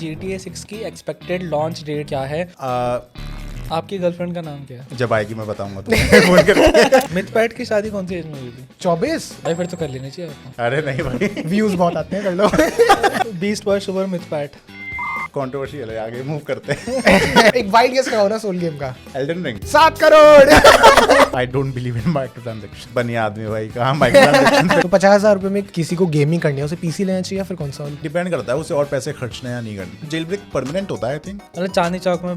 GTA 6 की expected launch date क्या है? आपकी गर्लफ्रेंड का नाम क्या है? जब आएगी मैं बताऊंगा तुम्हें फोन करके। मिथपैट की शादी कौन सी एज में हुई थी? 24 भाई फिर तो कर लेनी चाहिए आपको। अरे नहीं भाई, व्यूज बहुत आते हैं, कर लो। Beast boy super Mythpat. Controversial है, आगे मूव करते हैं। एक वाइल्ड गेस कराओ ना सोल गेम का। Elden ring. 7 crore. I don't believe in micro transaction. बनिया आदमी भाई, कहाँ माइक्रो ट्रांजैक्शन। तो 50,000 रुपए में किसी को गेमिंग करनी है, उसे पीसी लेना चाहिए या फिर कंसोल? डिपेंड करता है उसे और पैसे खर्चने या नहीं करने। जेल ब्रेक परमानेंट होता है आई थिंक। मतलब चांदनी चौक में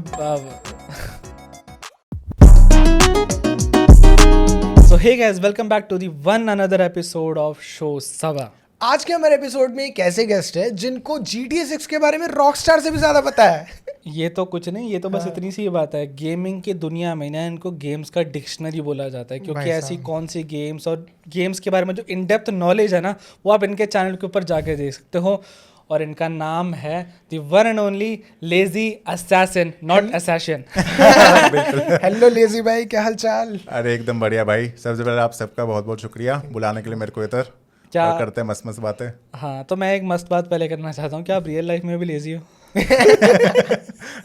So hey guys, welcome back to the one another episode of Show Sava. आज के हमारे एपिसोड में एक ऐसे गेस्ट है जिनको GTA 6 के बारे में रॉकस्टार से भी ज्यादा पता है। ये तो कुछ नहीं, ये तो बस इतनी सी बात है। गेमिंग की दुनिया में ना इनको गेम्स का डिक्शनरी बोला जाता है, क्योंकि ऐसी कौन सी गेम्स और गेम्स के बारे में जो इन डेप्थ नॉलेज है ना, वो आप इनके चैनल के ऊपर जाके देख सकते हो। और इनका नाम है the one and only lazy assassin, not assassin. Hello lazy भाई, क्या हाल चाल? अरे एकदम बढ़िया भाई। सबसे पहले आप सबका बहुत बहुत शुक्रिया बुलाने के लिए मेरे को इधर। क्या और करते हैं मस्त मस्त बातें। हाँ, तो मैं एक मस्त बात पहले करना चाहता हूँ कि आप रियल लाइफ में भी लेजी हो?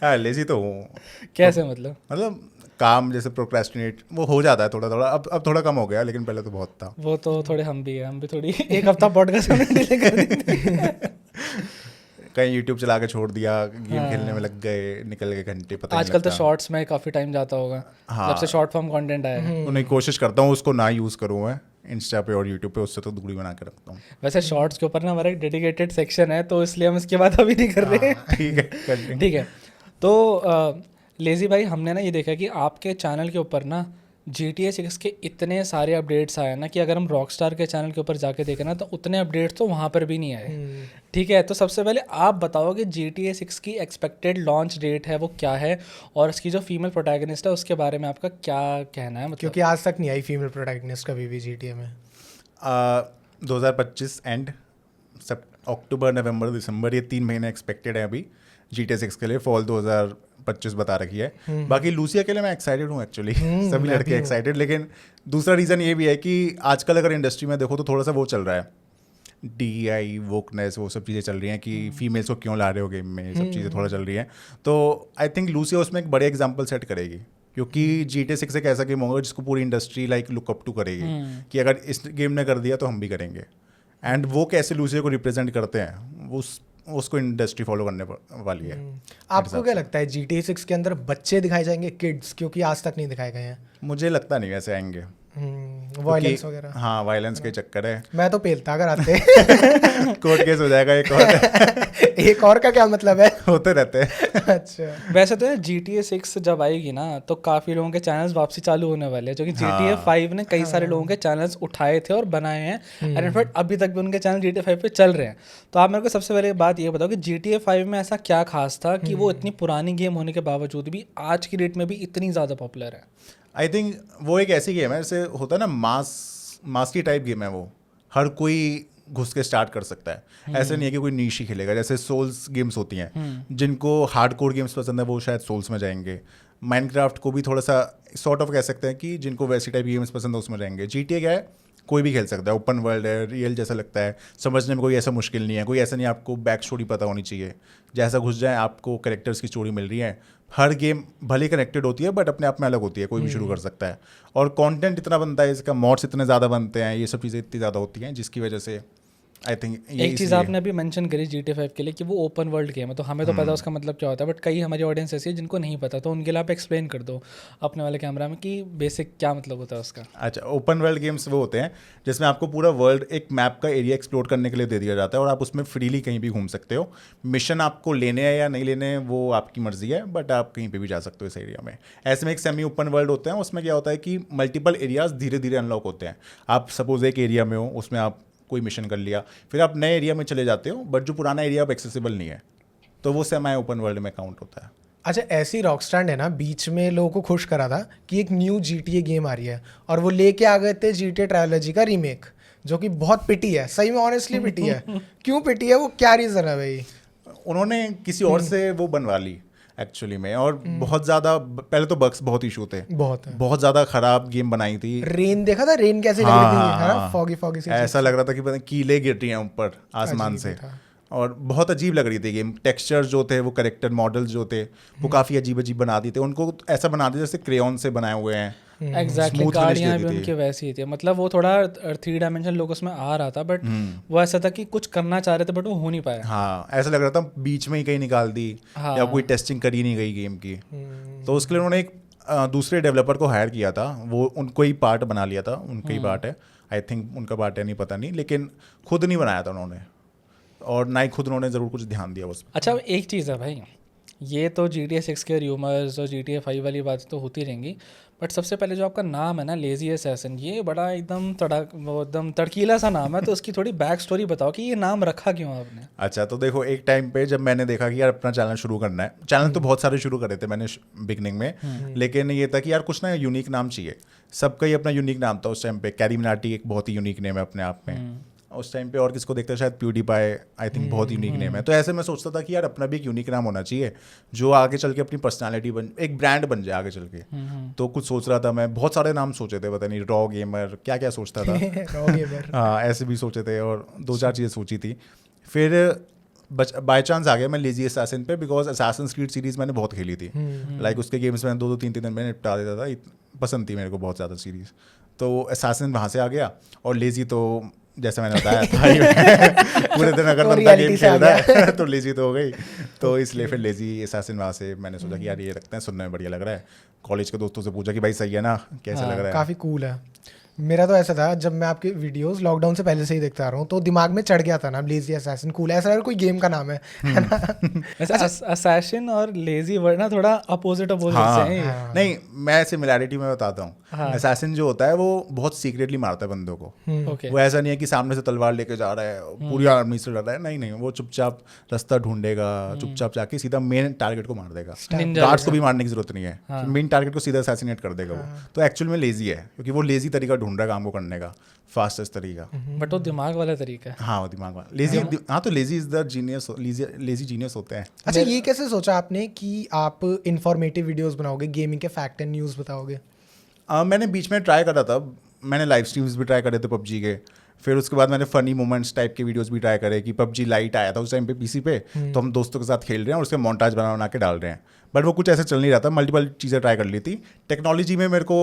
हाँ लेजी तो हूँ। कैसे मतलब काम जैसे प्रोक्रेस्टिनेट वो हो जाता है थोड़ा थोड़ा। अब थोड़ा कम हो गया, लेकिन पहले तो बहुत था। वो तो थोड़े हम भी थोड़ी एक हफ्ता पॉडकास्ट में डिले कर देते। कहीं यूट्यूब चला के छोड़ दिया, गेम खेलने में लग गए, निकल गए घंटे, पता नहीं आजकल तो लगता। शॉर्ट्स में काफी टाइम जाता होगा। हाँ। जब से शॉर्ट फॉर्म कंटेंट आया है। उन्हें कोशिश करता हूँ उसको ना यूज़ करूँ मैं इंस्टा पे और यूट्यूब पे, उससे तो दूरी बना के रखता हूँ। वैसे शॉर्ट्स के ऊपर ना हमारा एक डेडिकेटेड सेक्शन है, तो इसलिए हम इसके बाद अभी नहीं कर रहे। ठीक है, कर लेंगे। ठीक है, तो लेजी भाई, हमने ना ये देखा कि आपके चैनल के ऊपर ना GTA 6 के इतने सारे अपडेट्स आए ना कि अगर हम रॉकस्टार के चैनल के ऊपर जाके देखें ना, तो उतने अपडेट्स तो वहाँ पर भी नहीं आए। ठीक है, तो सबसे पहले आप बताओ कि GTA 6 की एक्सपेक्टेड लॉन्च डेट है वो क्या है, और इसकी जो फीमेल प्रोटैगनिस्ट है उसके बारे में आपका क्या कहना है? मतलब क्योंकि आज तक नहीं आई फीमेल प्रोटैगनिस्ट कभी भी GTA में। 2025 एंड अक्टूबर, नवंबर, दिसंबर, ये 3 महीने एक्सपेक्टेड है अभी GTA 6 के लिए। फॉल 2025 बता रखी है। बाकी लूसिया के लिए मैं एक्साइटेड हूँ एक्चुअली। सभी लड़के एक्साइटेड। लेकिन दूसरा रीज़न ये भी है कि आजकल अगर इंडस्ट्री में देखो तो थोड़ा सा वो चल रहा है, DEI वोकनेस, वो सब चीज़ें चल रही हैं कि फीमेल्स को क्यों ला रहे हो गेम में, ये सब चीज़ें थोड़ा चल रही हैं। तो आई थिंक लूसिया उसमें एक बड़े एग्जाम्पल सेट करेगी, क्योंकि GTA 6 एक ऐसा गेम होगा जिसको पूरी industry like look up to करेगी कि अगर इस गेम ने कर दिया तो हम भी करेंगे। एंड वो कैसे लूसिया को रिप्रेजेंट करते हैं उसको इंडस्ट्री फॉलो करने वाली है। आपको क्या लगता है GTA 6 के अंदर बच्चे दिखाए जाएंगे, किड्स, क्योंकि आज तक नहीं दिखाए गए हैं? मुझे लगता नहीं वैसे आएंगे। वायलेंस वगैरह। हाँ, वायलेंस के चक्कर है। मैं तो पेलता अगर आते। कोर्ट केस हो जाएगा एक और। एक और का क्या मतलब है? होते रहते हैं। अच्छा, वैसे तो GTA 6 जब आएगी ना, तो काफ़ी लोगों के चैनल्स वापसी चालू होने वाले हैं, क्योंकि GTA 5 ने कई सारे लोगों के चैनल्स उठाए थे और बनाए हैं, एंड इनफैक्ट अभी तक भी उनके चैनल GTA 5 पे चल रहे हैं। तो आप मेरे को सबसे पहले बात ये बताओ कि GTA 5 में ऐसा क्या खास था कि वो इतनी पुरानी गेम होने के बावजूद भी आज की डेट में भी इतनी ज़्यादा पॉपुलर है? आई थिंक वो एक ऐसी गेम है, जैसे होता है ना मास की टाइप गेम है वो। हर कोई घुस के स्टार्ट कर सकता है। ऐसा नहीं है कि कोई नीश ही खेलेगा। जैसे सोल्स गेम्स होती हैं, जिनको हार्डकोर गेम्स पसंद है वो शायद सोल्स में जाएंगे। माइनक्राफ्ट को भी थोड़ा सा सॉर्ट ऑफ कह सकते हैं कि जिनको वैसी टाइप गेम्स पसंद है उसमें जाएंगे। GTA क्या है, कोई भी खेल सकता है, ओपन वर्ल्ड है, रियल जैसा लगता है, समझने में कोई ऐसा मुश्किल नहीं है। कोई ऐसा नहीं आपको बैक स्टोरी पता होनी चाहिए, जैसा घुस जाए आपको कैरेक्टर्स की स्टोरी मिल रही है। हर गेम भले कनेक्टेड होती है बट अपने आप में अलग होती है, कोई भी शुरू कर सकता है। और कंटेंट इतना बनता है, इसका मॉड्स इतने ज़्यादा बनते हैं, ये सब चीज़ें इतनी ज़्यादा होती हैं, जिसकी वजह से आई थिंक एक चीज़ आपने अभी मेंशन करी GTA 5 के लिए कि वो ओपन वर्ल्ड गेम है, तो हमें तो पता है उसका मतलब क्या होता है, बट कई हमारी ऑडियंस ऐसी है जिनको नहीं पता, तो उनके लिए आप एक्सप्लेन कर दो अपने वाले कैमरा में कि बेसिक क्या मतलब होता है उसका। अच्छा, ओपन वर्ल्ड गेम्स वो होते हैं जिसमें आपको पूरा वर्ल्ड, एक मैप का एरिया एक्सप्लोर करने के लिए दे दिया जाता है और आप उसमें फ्रीली कहीं भी घूम सकते हो। मिशन आपको लेने हैं या नहीं लेने हैं वो आपकी मर्जी है, बट आप कहीं पे भी जा सकते हो इस एरिया में। ऐसे में एक सेमी ओपन वर्ल्ड होते हैं, उसमें क्या होता है कि मल्टीपल एरियाज धीरे धीरे अनलॉक होते हैं। आप सपोज एक एरिया में हो, उसमें आप कोई मिशन कर लिया, फिर आप नए एरिया में चले जाते हो, बट जो पुराना एरिया अब एक्सेसिबल नहीं है, तो वो सेमी ओपन वर्ल्ड में काउंट होता है। अच्छा, ऐसी रॉकस्टार ने ना बीच में लोगों को खुश करा था कि एक न्यू GTA गेम आ रही है, और वो लेके आ गए थे GTA ट्रायोलॉजी का रीमेक, जो कि बहुत पिटी है, सही में ऑनेस्टली पिटी है। क्यों पिटी है, वो क्या रीज़न है भाई? उन्होंने किसी और से वो बनवा ली एक्चुअली में, और बहुत ज़्यादा पहले तो बग्स बहुत इशू थे, बहुत ज़्यादा खराब गेम बनाई थी। रेन देखा था, रेन कैसे लग रही थी, फॉगी सी, ऐसा लग रहा था कि पता नहीं कीले गिर रही हैं ऊपर आसमान से। और बहुत अजीब लग रही थी गेम। टेक्सचर जो थे, वो करेक्टर मॉडल्स जो थे, वो काफ़ी अजीब अजीब बना दिए थे। उनको ऐसा बना दिया जैसे क्रेयॉन से बनाए हुए हैं। एग्जैक्टली, Smooth finish गाड़ियाँ भी देती थी। उनकी वैसी ही थी, मतलब वो थोड़ा 3 डायमेंशन लोग उसमें आ रहा था, बट वो ऐसा था कि कुछ करना चाह रहे थे बट वो हो नहीं पाया। हाँ, ऐसा लग रहा था बीच में ही कहीं निकाल दी, हाँ। या कोई टेस्टिंग करी नहीं गई गेम की। तो उसके लिए उन्होंने एक दूसरे डेवलपर को हायर किया था, वो उनको ही पार्ट बना लिया था, उनका ही पार्ट है, आई थिंक उनका पार्ट है, नहीं पता नहीं, लेकिन खुद नहीं बनाया था उन्होंने, और ना ही खुद उन्होंने ज़रूर कुछ ध्यान दिया उस। अच्छा, एक चीज़ है भाई, ये तो GTA 6 के र्यूमर्स और GTA 5 वाली बातें तो होती रहेंगी, बट सबसे पहले जो आपका नाम है ना, लेजी असैसिन, ये बड़ा एकदम वो एकदम तड़कीला सा नाम है, तो उसकी थोड़ी बैक स्टोरी बताओ कि ये नाम रखा क्यों आपने? अच्छा, तो देखो, एक टाइम पे जब मैंने देखा कि यार अपना चैनल शुरू करना है, चैनल तो बहुत सारे शुरू करे थे मैंने बिगनिंग में, लेकिन ये था कि यार कुछ ना यूनिक नाम चाहिए। सबका ही अपना यूनिक नाम था उस टाइम पे। कैरी मिनाटी एक बहुत ही यूनिक नेम है अपने आप में उस टाइम पे, और किसको देखते हैं शायद प्यूडीपाई, आई थिंक बहुत यूनिक नेम है। तो ऐसे मैं सोचता था कि यार अपना भी एक यूनिक नाम होना चाहिए जो आगे चल के अपनी पर्सनालिटी एक ब्रांड बन जाए आगे चल के। तो कुछ सोच रहा था मैं, बहुत सारे नाम सोचे थे, पता नहीं, रॉ गेमर, क्या क्या सोचता था। रॉ गेमर, हाँ, ऐसे भी सोचे थे, और 2-4 चीज़ें सोची थी। फिर बाय चांस आ गया मैं लेजी असैसिन पे, बिकॉज असैसिन्स क्रीड सीरीज़ मैंने बहुत खेली थी। लाइक उसके गेम्स में 2-3 दिन में निपटा देता था, पसंद थी मेरे को बहुत ज़्यादा सीरीज़। तो असैसिन वहाँ से आ गया, और लेजी तो जैसे मैंने बताया था पूरे दिन अगर बंदा गेम खेल रहा है तो लेजी तो हो गई। तो इसलिए फिर लेजी असैसिन वहाँ से मैंने सोचा कि यार ये रखते हैं, सुनने में बढ़िया लग रहा है। कॉलेज के दोस्तों से पूछा कि भाई सही है ना, कैसे लग रहा है। काफ़ी कूल है। मेरा तो ऐसा था, जब मैं आपके वीडियोस लॉकडाउन से पहले से ही देखता आ रहा हूँ, तो दिमाग में चढ़ गया था ना लेजी असैसिन, कूल है, ऐसा लग रहा कोई गेम का नाम है ना? वैसे असैसिन और लेजी वर्ड ना थोड़ा अपोजिट से हाँ, हैं। नहीं, मैं सिमिलैरिटी में बताता हूँ। असैसिन जो होता है वो बहुत सीक्रेटली मारता है बंदों को। ओके, वो ऐसा नहीं है कि सामने से तलवार लेके जा रहा है, पूरी आर्मी से डर रहा है, नहीं नहीं, वो चुपचाप रास्ता ढूंढेगा, चुपचाप जाके सीधा मेन टारगेट को मार देगा। गार्ड्स को भी मारने की जरूरत नहीं है, मेन टारगेट को सीधा असैसिनेट कर देगा वो। तो एक्चुअल में लेजी है, क्योंकि वो लेजी तरीका ढूंढ रहा है काम को करने का, फास्टेस्ट तरीका। बट वो दिमाग वाला तरीका है। हाँ, वो दिमाग वाला लेजी। हाँ, तो lazy is the genius, lazy genius होते हैं। अच्छा, ये कैसे सोचा आपने कि आप इंफॉर्मेटिव वीडियोस बनाओगे, गेमिंग के फैक्ट एंड न्यूज़ बताओगे? मैंने बीच में ट्राई करा था, मैंने लाइव स्ट्रीम्स भी ट्राई करे थे पबजी के। फिर उसके बाद मैंने फनी मोमेंट्स टाइप के वीडियोस भी ट्राई करे, कि पबजी लाइट आया था उस टाइम पे पीसी पे, तो हम दोस्तों के साथ खेल रहे हैं और उसके मोन्टाज बना के डाल रहे हैं। बट वो कुछ ऐसे चल नहीं रहा था, मल्टीपल चीज़ें ट्राई कर ली थी। टेक्नोलॉजी में मेरे को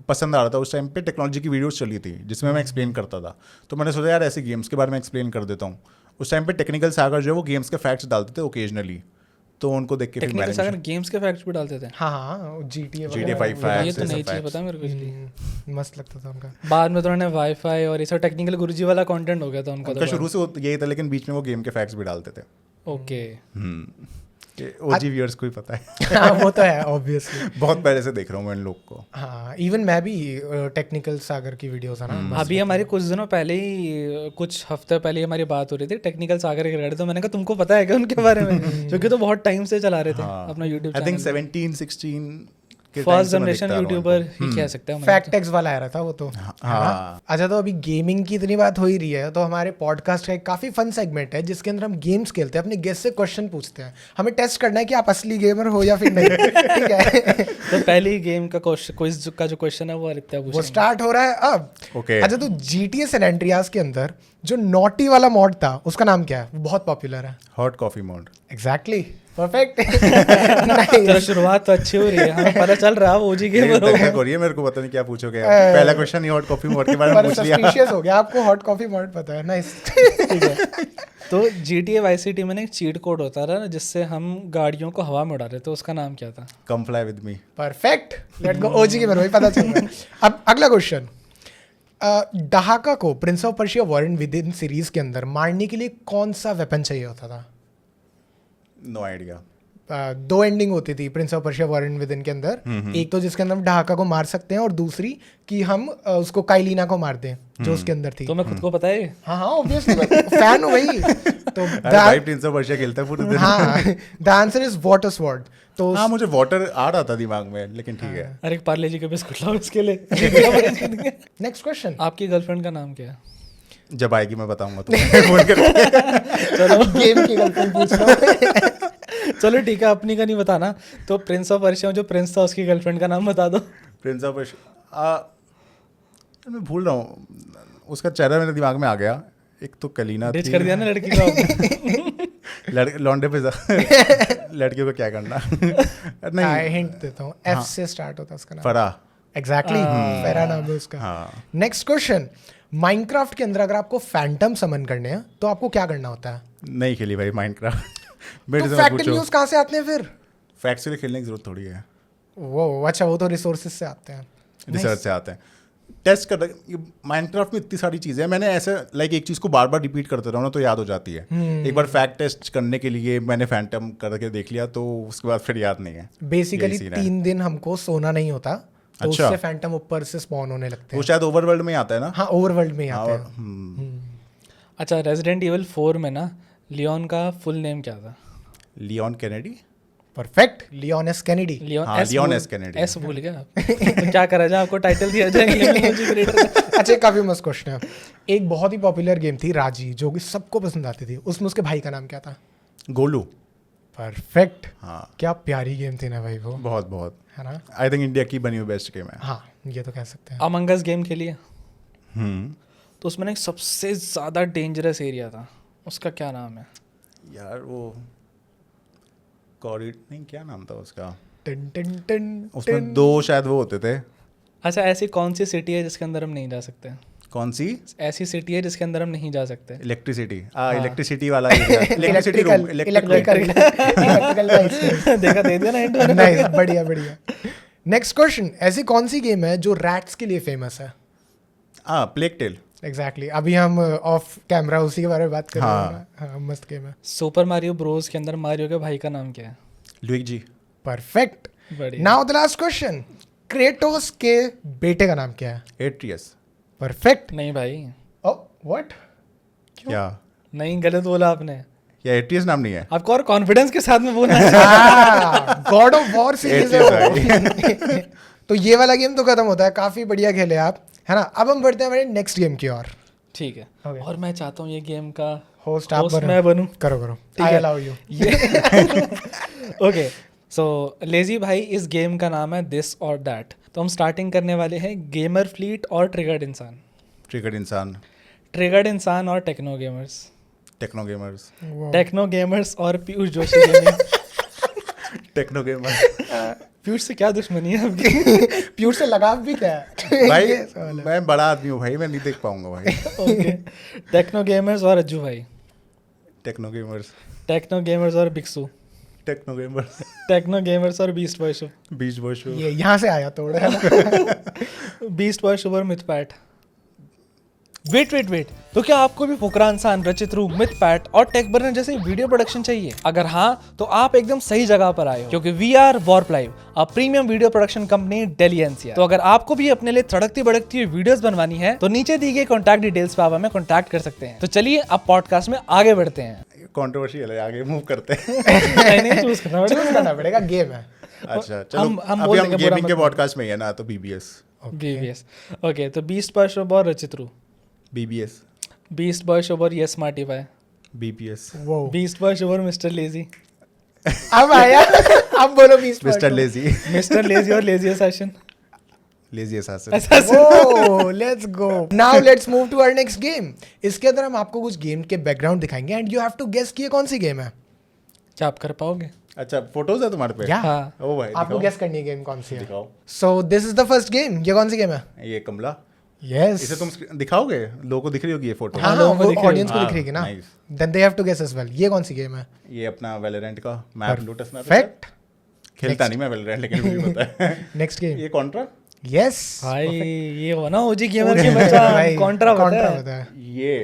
पसंद आ रहा था, उस टाइम पे टेक्नोलॉजी की वीडियोस चली थी जिसमें मैं एक्सप्लेन करता था। तो मैंने सोचा यार ऐसे गेम्स के बारे में एक्सप्लेन कर देता हूँ। उस टाइम पे टेक्निकल सागर जो है वो गेम्स के फैक्ट्स डालते थे ओकेजनली, तो उनको देख के फिर टेक्निकल मैंने सागर गेम्स के फैक्ट्स भी डालते थे। हाँ, GTA GTA 5 ये फैक्ट्स, तो ऐसे नई चीज़ facts। पता है मेरे को इसलिए। मस्त लगता था उनका। बाद में तो उन्होंने वाईफाई और ये सब टेक्निकल गुरुजी वाला कंटेंट हो गया था उनका। उनका शुरू से यही था, लेकिन बीच में वो गेम के फैक्ट्स भी डालते थे। ओके, ओजी व्यूअर्स को ही पता है। हाँ, वो तो है ऑब्वियसली। बहुत पहले से देख रहा हूँ मैं इन लोग को। हाँ, इवन मैं भी टेक्निकल सागर की वीडियोस है ना। अभी हमारी कुछ दिनों पहले ही, कुछ हफ्ते पहले ही हमारी बात हो रही थी टेक्निकल सागर के रिगार्डिंग, तो मैंने कहा तुमको पता है क्या उनके बारे में, क्योंकि तो बहुत टाइम से चला रहे थे अपना यूट्यूब आई थिंक चैनल। 17-16 के time फर्स्ट से मैं जनरेशन देखता आ रहा हूँ यूट्यूबर उनको। ही कह सकते हैं। फैक्ट टेक्स वाला आ रहा था वो तो। हाँ। अच्छा, तो अभी गेमिंग की इतनी बात हो ही रही है, तो हमारे पॉडकास्ट का एक काफी फन सेगमेंट है जिसके अंदर हम गेम्स खेलते हैं, अपने गेस्ट से क्वेश्चन पूछते हैं, हमें टेस्ट करना है कि आप असली गेमर हो या फिर नहीं। ठीक है, तो पहली गेम का क्विज का जो क्वेश्चन है वो आदित्य वो पूछेंगे। स्टार्ट हो रहा है अब। Okay. अच्छा, तो GTA सैन एंड्रियास के अंदर जो नॉटी वाला मॉड था उसका नाम क्या है? वो बहुत पॉपुलर है। Hot coffee mode. Exactly, perfect. चलो, शुरुआत तो अच्छी हो रही है, हमें पता चल रहा है ओजी गेमर हो रही है, मेरे को पता नहीं क्या पूछोगे। पहला क्वेश्चन ही हॉट कॉफी मोड के बारे में पूछ लिया। सस्पिशियस हो गया, आपको हॉट कॉफी मॉड पता है। नाइस। ठीक है। तो GTA वाई सिटी में एक चीट कोड होता था ना, जिससे हम गाड़ियों को हवा में उड़ा रहे थे, उसका नाम क्या था? Come fly with me. Perfect, let go. OG के भाई पता चल रहा है। अब अगला क्वेश्चन, डहाका को Prince of Persia war and within series के अंदर मारने के लिए कौन सा वेपन चाहिए होता था? No idea. 2 एंडिंग होती थी Prince of Persia war and within के अंदर। एक तो जिसके अंदर हम डहाका को मार सकते हैं, और दूसरी कि हम उसको काइलिना को मार दें जो उसके अंदर थी। तो मैं खुद को पता है। हाँ हाँ, ऑब्वियसली फैन हूँ भाई। तो अरे भाई, प्रिंस ऑफ पर्शिया खेलता है पूरे दिन। हाँ, the answer is water sword. तो हाँ, मुझे वाटर आ रहा था दिमाग में, लेकिन ठीक है। अरे पार्ले जी के बिस्कुट लाओ इसके लिए। नेक्स्ट क्वेश्चन, आपकी गर्लफ्रेंड का नाम क्या है? जब आएगी मैं बताऊंगा तुम्हें फोन करके। चलो गेम की गर्लफ्रेंड पूछ लो। चलो ठीक है, अपनी का नहीं बताना। तो प्रिंस ऑफ पर्शिया में जो प्रिंस था उसकी गर्लफ्रेंड का नाम बता दो। प्रिंस ऑफ पर्शिया, मैं भूल रहा हूँ, उसका चेहरा मेरे दिमाग में आ गया। एक तो कलीना डिच थी। कर दिया ना लड़की को आपने। लौंडे पे लड़कियों को क्या करना नहीं हिंट देता हूँ, एफ से स्टार्ट होता है उसका नाम। फरा एग्जैक्टली, फेरा नाम है उसका। हाँ नेक्स्ट क्वेश्चन, माइनक्राफ्ट के अंदर अगर आपको फैंटम समन करने हैं तो आपको क्या करना होता है? नहीं खेली भाई माइनक्राफ्ट मेरे तो से मत फैक्ट पूछो न्यूज कहाँ से आते हैं फिर? फैक्ट्स के लिए खेलने की जरूरत थोड़ी है वो अच्छा, वो तो रिसोर्सेज से आते हैं। रिसर्च से आते हैं टेस्ट कर माइनक्राफ्ट में इतनी सारी चीज़ें हैं मैंने ऐसे एक चीज़ को बार बार रिपीट करते रहो ना तो याद हो जाती है एक बार फैक्ट टेस्ट करने के लिए मैंने फैंटम करके देख लिया तो उसके बाद फिर याद नहीं है बेसिकली यही scene है। 3 दिन हमको सोना नहीं होता तो अच्छा। उससे फैंटम ऊपर से स्पॉन होने लगते वो हैं। शायद ओवरवर्ल्ड में ही आता है ना हाँ, ओवरवर्ल्ड में ही हाँ, आते और हैं। अच्छा, रेजिडेंट इवल 4 में ना लियोन का फुल नेम क्या था? Leon Kennedy perfect, Leon S Kennedy. Leon हाँ, लियोन एस कैनेडी। एस भूल गया आप। तो क्या करा जाए, आपको टाइटल दिया जाए इमोजी क्रिएटर का। अच्छा, काफी मस्त क्वेश्चन है। एक बहुत ही पॉपुलर गेम थी राजी, जो कि सबको पसंद आती थी, उसमें उसके भाई का नाम क्या था? गोलू। परफेक्ट, हाँ क्या प्यारी गेम थी ना भाई वो, बहुत बहुत है ना? आई थिंक इंडिया की बनी हुई बेस्ट गेम है हाँ, ये तो कह सकते हैं। अमंग अस गेम खेली है हम्म तो उसमें ना एक सबसे ज़्यादा डेंजरस एरिया था, उसका क्या नाम है? यार वो कॉरिड नहीं क्या नाम था उसका टन टन टन उसमें टन। 2 शायद वो होते थे अच्छा, ऐसी कौन सी सिटी है जिसके अंदर हम नहीं जा सकते? कौन सी ऐसी सिटी है जिसके अंदर हम नहीं जा सकते? इलेक्ट्रिसिटी हाँ। इलेक्ट्रिसिटी वाला इलेक्ट्रिसिटी रूम इलेक्ट्रिकल इलेक्ट्रिकल देखा, दे दिया ना hint मैंने। नाइस, बढ़िया बढ़िया। नेक्स्ट क्वेश्चन, ऐसी कौन सी गेम है जो रैट्स के लिए फेमस है? हाँ प्लेग टेल एग्जैक्टली, अभी हम ऑफ कैमरा उसी के बारे में बात कर रहे हाँ। हैं ना। हाँ, मस्त गेम है। सुपर मारियो ब्रोस के अंदर मारियो के भाई का नाम क्या है? Luigi perfect. बढ़िया। Now the last question, Kratos के बेटे का नाम क्या है? Atreus perfect. नहीं भाई, ओह व्हाट? क्या नहीं, गलत बोला आपने। या एट्रियस नाम नहीं है आपको और कॉन्फिडेंस के साथ में बोलना है। गॉड ऑफ वॉर सीरीज है Atreus वो। तो ये वाला गेम तो खत्म होता है, काफी बढ़िया खेले आप, है ना? अब हम बढ़ते हैं हमारे नेक्स्ट गेम की ओर। ठीक है, Okay. और मैं चाहता हूँ ये गेम का होस्ट आप host बनो। मैं बनूं। करो करो, ठीक आई है। Allow you. Okay, so lazy भाई, इस गेम का नाम है दिस और दैट। तो हम स्टार्टिंग करने वाले हैं गेमर फ्लीट और triggered Insaan. Triggered Insaan triggered Insaan और techno gamers. Techno gamers techno gamers और Piyush Joshi gaming. Techno gamer Piyush से क्या दुश्मनी है आपकी? प्योर से लगाव भी क्या है? भाई ये सवाल है। मैं बड़ा आदमी हूँ भाई मैं नहीं देख पाऊंगा भाई ओके, टेक्नो गेमर्स और अज्जू भाई। टेक्नो गेमर्स टेक्नो गेमर्स और बिक्सू। टेक्नो गेमर्स टेक्नो गेमर्स और बीस्ट बॉय शो। बीच बॉय शो ये यहाँ से आया तोड़, है ना? बीस्ट बॉय शो और मिथपैट। वेट, तो क्या आपको भी फुकरा इंसान, रचित रूप, मिथपैट और टेक बर्नर जैसे वीडियो प्रोडक्शन चाहिए? अगर हाँ, तो आप एकदम सही जगह पर आए हो, क्योंकि we are Warp Live, a premium video production company Delhi NCR. तो अगर आपको भी अपने लिए तड़कती भड़कती हुई वीडियोस बनवानी है तो नीचे दी गई कॉन्टैक्ट डिटेल्स पे आप हमें कॉन्टैक्ट कर सकते हैं। तो चलिए अब पॉडकास्ट में आगे बढ़ते हैं। कंट्रोवर्शियल है आगे मूव करते हैं नहीं, चूज करना पड़ेगा। चूज करना पड़ेगा, गेम है। अच्छा चलो हम अभी बोल हम देंगे, बुरा गेमिंग के मत पॉडकास्ट में ही है ना तो बीबीएस बीबीएस। ओके, तो बीस्ट बॉय शो और Rachit Roop. BBS Beast Boy Show और ये स्मार्टी बाय। बीपीएस वो बीस्ट बॉय शो और मिस्टर लेजी। अब आया, अब बोलो 20 मिस्टर लेजी मिस्टर लेजी और लेजी असैसिन। लेजी असासिन वो let's go. Now let's move to our next game. इसके अंदर हम आपको कुछ गेम के बैकग्राउंड दिखाएंगे and you have to guess कि ये कौन सी गेम है। क्या आप कर पाओगे? अच्छा फोटोज है तुम्हारे पे या हाँ। ओ भाई आपको दिखाओ गेस करनी है गेम कौन सी है। दिखाओ so this is the first game. ये कौन सी गेम है? ये कमला यस। इसे तुम दिखाओगे लोगों को दिख रही होगी ये फोटो हाँ, लोगों को वो दिख रही ऑडियंस को होगी। दिख रही है ना। Nice. Then they have to guess as well. ये कौन सी गेम है? ये अपना वेलोरेंट का मैप लोटस मैप परफेक्ट। खेलता नहीं मैं वेलोरेंट लेकिन मुझे पता है नेक्स्ट गेम। ये कॉन्ट्रा यस भाई ये हो ना ओजी गेमर के बच्चा कॉन्ट्रा कॉन्ट्रा होता होता है। ये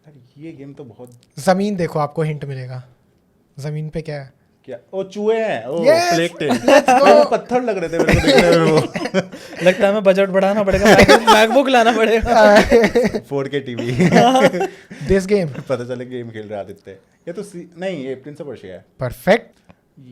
अरे ये गेम तो बहुत जमीन देखो, आपको हिंट मिलेगा। जमीन पे क्या है? क्या ओ चूहे हैं ओ Yes, plague tale let's go. पत्थर लग रहे थे मेरे को देखने में वो है। लगता है हमें बजट बढ़ाना पड़ेगा, मैकबुक लाना पड़ेगा। 4K टीवी दिस गेम पता चले गेम खेल रहे आदित्य ये तो नहीं ये प्रिंस ऑफ पर्शिया है परफेक्ट।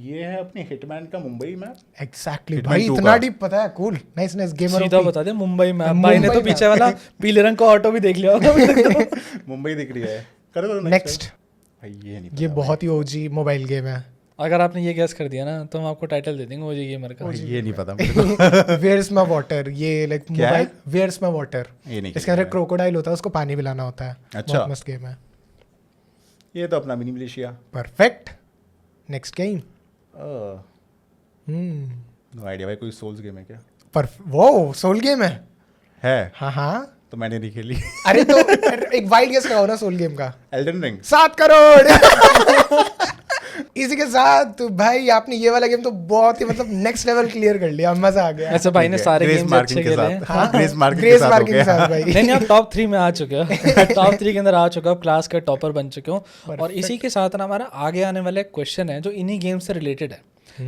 ये है अपने हिटमैन का मुंबई मैप एग्जैक्टली Hitman भाई, 2 इतना का। डीप पता है। Cool, nice nice gamer. सीधा बता दे मुंबई में। भाई ने तो मुंबई पीछे वाला पीले रंग का ऑटो भी देख लिया होगा अभी तक तो। मुंबई दिख रही है करो नेक्स्ट। भाई ये नहीं ये पता बहुत ही ओजी मोबाइल गेम है। अगर आपने ये गैस कर दिया ना तो हम आपको टाइटल दे देंगे ओजी गेमर का। भाई, ये नहीं पता मेरे को वेयर्स माय वाटर। ये लाइक क्या है? Mobile where's my water. ये नहीं इसके अंदर खेला क्रोकोडाइल होता है, उसको पानी पिलाना होता है। अच्छा। बहुत मस्त गेम है। ये तो अपना mini Malaysia. Perfect. Next game. No idea भाई, कोई सोल्स गेम है क्या? वो सोल गेम है। है हाँ तो मैंने नहीं खेली। अरे तो एक वाइल्ड गेस लगाओ ना सोल गेम का। Elden ring. 7 करोड़। इसी के साथ तो भाई आपने ये वाला गेम तो बहुत ही मतलब नेक्स्ट लेवल क्लियर कर लिया, मजा आ गया। ऐसे भाई ने सारे ग्रेस गेम्स मार्किंग अच्छे के खेले हैं। साथ। हाँ, ग्रेस मार्किंग के ग्रेस साथ हो मार्किंग के गया। साथ भाई। नहीं आप टॉप 3 में आ चुके हो। टॉप 3 के अंदर आ चुके हो, क्लास के टॉपर बन चुके हो। और इसी के साथ ना हमारा आगे आने वाला एक क्वेश्चन है जो इन्हीं गेम्स से रिलेटेड है।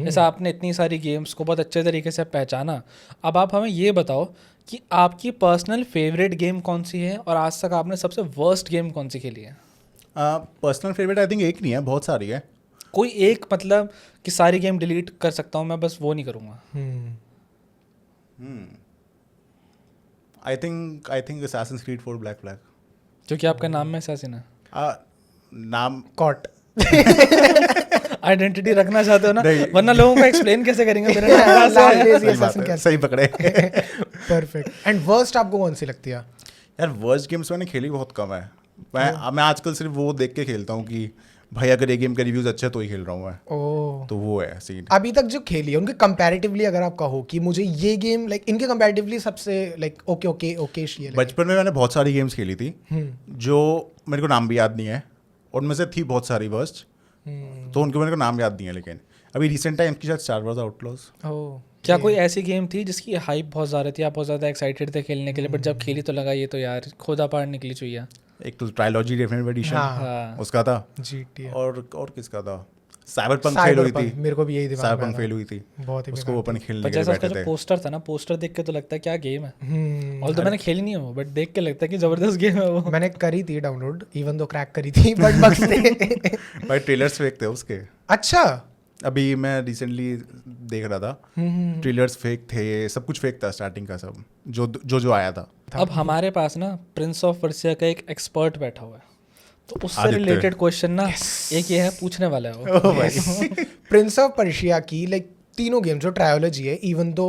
जैसे आपने इतनी सारी गेम्स को बहुत अच्छे तरीके से पहचाना, अब आप हमें ये बताओ कि आपकी पर्सनल फेवरेट गेम कौन सी है और आज तक आपने सबसे वर्स्ट गेम कौन सी खेली है? पर्सनल फेवरेट आई थिंक एक नहीं है, बहुत सारी है। कोई एक, मतलब कि सारी गेम डिलीट कर सकता हूँ मैं, बस वो नहीं करूँगा। I think Assassin's creed 4 black flag. जो कि आपका नाम में assassin है। नाम कॉट। आइडेंटिटी रखना चाहते हो ना, नहीं। वरना लोगों को एक्सप्लेन कैसे करेंगे मेरे नाम का assassin है। Lazy सही बात assassin है, क्या? सही पकड़े। परफेक्ट। एंड वर्स्ट आपको कौन सी लगती है? यार वर्स्ट गेम्स मैंने खेली बहुत कम है। मैं आजकल सिर्फ वो देख के खेलता हूँ कि भाई अगर ये गेम के रिव्यूज अच्छे हैं तो ही खेल रहा हूँ मैं। ओह, तो वो है सीन। अभी तक जो खेली है उनके कंपैरेटिवली अगर आप कहो कि मुझे ये गेम लाइक इनके कंपैरेटिवली सबसे लाइक ओके ये लगी। बचपन में मैंने बहुत सारी गेम्स खेली थी जो मेरे को नाम भी याद नहीं है, उनमें से थी बहुत सारी वर्स्ट, तो उनके मेरे को नाम याद नहीं है। लेकिन अभी रिसेंट टाइम की शायद स्टार वार्स आउटलॉज। ओह, क्या कोई ऐसी गेम थी जिसकी हाइप बहुत ज़्यादा थी, आप बहुत ज़्यादा एक्साइटेड थे खेलने के लिए, बट जब खेली तो लगा ये तो यार खोदा पार निकली चाहिए। एक तो ट्रायलॉजी डेफिनेटिव एडिशन हाँ। उसका था, GTA। और किसका था? साइबरपंक फेल हुई थी। Cyberpunk, मेरे को भी यही दिमाग में साइबरपंक आ फेल रहा। हुई थी, बहुत ही उसको बेकार अपन थी। खेलने पर के लिए जैसा उसका बैठे जो थे। पोस्टर था ना, पोस्टर देख के तो लगता है क्या गेम है। और तो मैंने खेली नहीं है वो, बट देख के लगता है कि जबरदस्त गेम है वो। मैंने करी थी डाउनलोड, इवन दो क्रैक करी थी बट बग्स थे। भाई ट्रेलर्स फेक थे उसके। अच्छा। अभी मैं रिसेंटली देख रहा था, ट्रेलर्स फेक थे, सब कुछ फेक था स्टार्टिंग का, सब जो आया था। अब हमारे पास ना प्रिंस ऑफ पर्सिया का एक एक्सपर्ट बैठा हुआ है, तो उससे आदित्य। रिलेटेड क्वेश्चन ना एक ये है, पूछने वाला है वो। प्रिंस ऑफ पर्शिया की लाइक तीनों गेम जो ट्रायोलॉजी है, इवन दो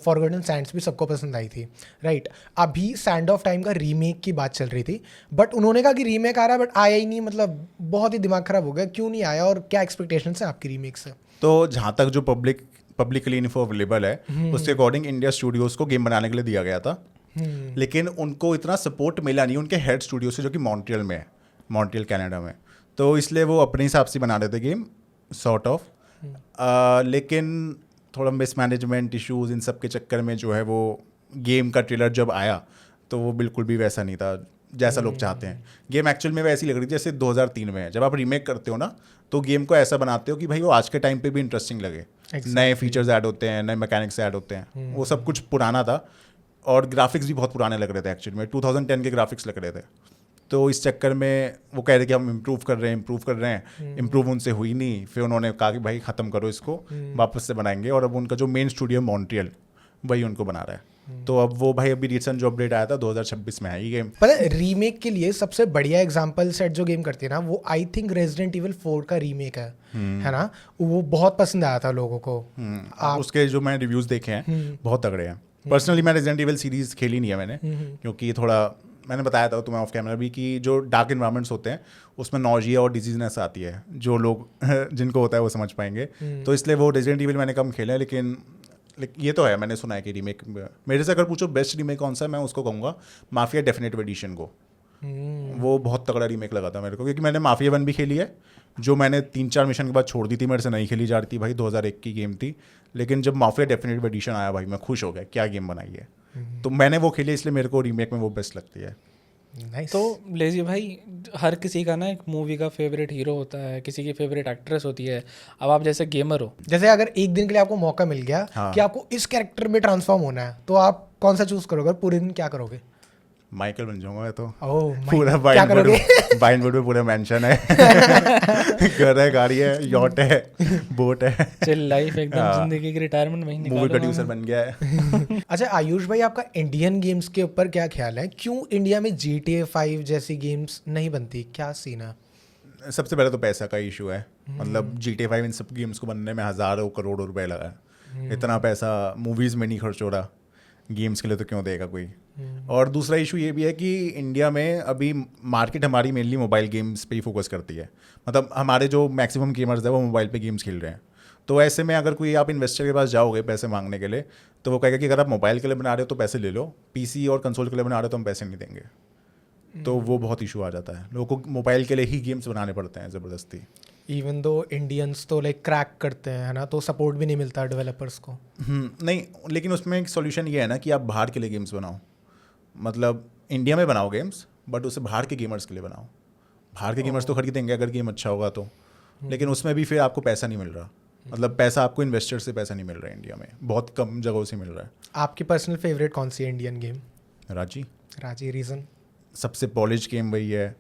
फॉरगॉटन सैंड्स भी सबको पसंद आई थी, राइट? अभी सैंड ऑफ टाइम का रीमेक की बात चल रही थी, बट उन्होंने कहा कि रीमेक आ रहा है, बट आया ही नहीं। मतलब बहुत ही दिमाग खराब हो गया, क्यों नहीं आया और क्या एक्सपेक्टेशंस है आपकी रीमेक से? तो जहाँ तक जो पब्लिकली इन्फो अवेलेबल है उसके अकॉर्डिंग इंडिया स्टूडियोज को गेम बनाने के लिए दिया गया था, लेकिन उनको इतना सपोर्ट मिला नहीं उनके हेड स्टूडियो से, जो कि मॉन्ट्रियल में है, मॉन्ट्रियल कनाडा में। तो इसलिए वो अपने हिसाब से बना रहे थे गेम सॉर्ट ऑफ, लेकिन थोड़ा मिसमैनेजमेंट इश्यूज इन सब के चक्कर में जो है वो गेम का ट्रेलर जब आया तो वो बिल्कुल भी वैसा नहीं था जैसा लोग चाहते हैं। गेम एक्चुअल में वैसी लग रही थी जैसे 2003 में है। जब आप रीमेक करते हो ना तो गेम को ऐसा बनाते हो कि भाई वो आज के टाइम पे भी इंटरेस्टिंग लगे। नए फीचर्स ऐड होते हैं, नए मैकेनिक्स ऐड होते हैं, वो सब कुछ पुराना था और ग्राफिक्स भी बहुत पुराने लग रहे थे एक्चुअली में, 2010 के ग्राफिक्स लग रहे थे। तो इस चक्कर में वो कह रहे कि हम इम्प्रूव कर रहे हैं, इम्प्रूव उनसे हुई नहीं। फिर उन्होंने कहा कि भाई ख़त्म करो इसको, वापस से बनाएंगे। और अब उनका जो मेन स्टूडियो मॉन्ट्रियल वही उनको बना रहा है। तो अब वो भाई अभी रिसेंट जो अपडेट आया था 2026 में है ये गेम। पता है रीमेक के लिए सबसे बढ़िया एग्जांपल सेट जो गेम करती है ना, वो आई थिंक रेजिडेंट इविल 4 का रीमेक है ना? वो बहुत पसंद आया था लोगों को। उसके जो मैंने रिव्यूज़ देखे हैं बहुत तगड़े हैं। पर्सनली मैं रेजिडेंट इविल सीरीज़ खेली नहीं है मैंने, क्योंकि थोड़ा मैंने बताया था तुम्हें ऑफ कैमरा भी कि जो डार्क इन्वायरमेंट्स होते हैं उसमें नॉजिया और डिजीजनेस आती है, जो लोग जिनको होता है वो समझ पाएंगे। तो इसलिए वो रेजिडेंट इविल मैंने कम खेला है, लेकिन ये तो है, मैंने सुना है कि रीमेक मेरे से अगर पूछो बेस्ट रीमेक कौन सा है, मैं उसको कहूँगा माफिया डेफिनेटिव एडिशन को। वो बहुत तगड़ा रीमेक लगा था मेरे को, क्योंकि मैंने माफिया 1 भी खेली है, जो मैंने 3-4 मिशन के बाद छोड़ दी थी, मेरे से नहीं खेली जा रही थी भाई, 2001 की गेम थी। लेकिन जब माफिया डेफिनेटिव एडिशन आया भाई मैं खुश हो गया, क्या गेम बनाई है। तो मैंने वो खेली, इसलिए मेरे को रीमेक में वो बेस्ट लगती है। Nice. तो लेजी भाई, हर किसी का ना एक मूवी का फेवरेट हीरो होता है, किसी की फेवरेट एक्ट्रेस होती है। अब आप जैसे गेमर हो, जैसे अगर एक दिन के लिए आपको मौका मिल गया कि आपको इस कैरेक्टर में ट्रांसफॉर्म होना है, तो आप कौन सा चूज करोगे? पूरे दिन क्या करोगे? माइकल बन जाऊंगा मैं तो। ओह, पूरा क्या करोगे? बाइनवुड में पूरा मेंशन है, घर है, गाड़ी है, यॉट है, बोट है, चिल लाइफ एकदम, जिंदगी की रिटायरमेंट वहीं मूवी निकालो। प्रोड्यूसर बन गया है। अच्छा आयुष भाई, आपका इंडियन गेम्स के ऊपर क्या ख्याल है? क्यों इंडिया में GTA 5 जैसी गेम्स नहीं बनती? क्या सीन है? सबसे पहले तो पैसा का इशू है। मतलब GTA 5 इन सब गेम्स को बनने में हज़ारों करोड़ों रुपए लगा है। इतना पैसा मूवीज़ में नहीं खर्च हो रहा, गेम्स के लिए तो क्यों देगा कोई। और दूसरा इशू ये भी है कि इंडिया में अभी मार्केट हमारी मेनली मोबाइल गेम्स पे ही फोकस करती है, मतलब हमारे जो मैक्सिमम गेमर्स है वो मोबाइल पे गेम्स खेल रहे हैं। तो ऐसे में अगर कोई आप इन्वेस्टर के पास जाओगे पैसे मांगने के लिए तो वो कहेगा कि अगर आप मोबाइल के लिए बना रहे हो तो पैसे ले लो, पीसी और कंसोल के लिए बना रहे हो तो हम पैसे नहीं देंगे। तो वो बहुत इशू आ जाता है, लोगों को मोबाइल के लिए ही गेम्स बनाने पड़ते हैं ज़बरदस्ती। इवन दो इंडियंस तो लाइक क्रैक करते हैं, है ना, तो सपोर्ट भी नहीं मिलता डेवलपर्स को। नहीं, लेकिन उसमें एक सॉल्यूशन ये है ना कि आप बाहर के लिए गेम्स बनाओ, मतलब इंडिया में बनाओ गेम्स बट उसे बाहर के गेमर्स के लिए बनाओ। बाहर के गेमर्स तो खरीदेंगे अगर गेम अच्छा होगा तो, लेकिन उसमें भी फिर आपको पैसा नहीं मिल रहा, मतलब पैसा आपको इन्वेस्टर से पैसा नहीं मिल रहा है इंडिया में, बहुत कम जगहों से मिल रहा है। आपकी पर्सनल फेवरेट कौन सी है इंडियन गेम? राजी। राजी, रीजन? सबसे पॉलिश गेम वही है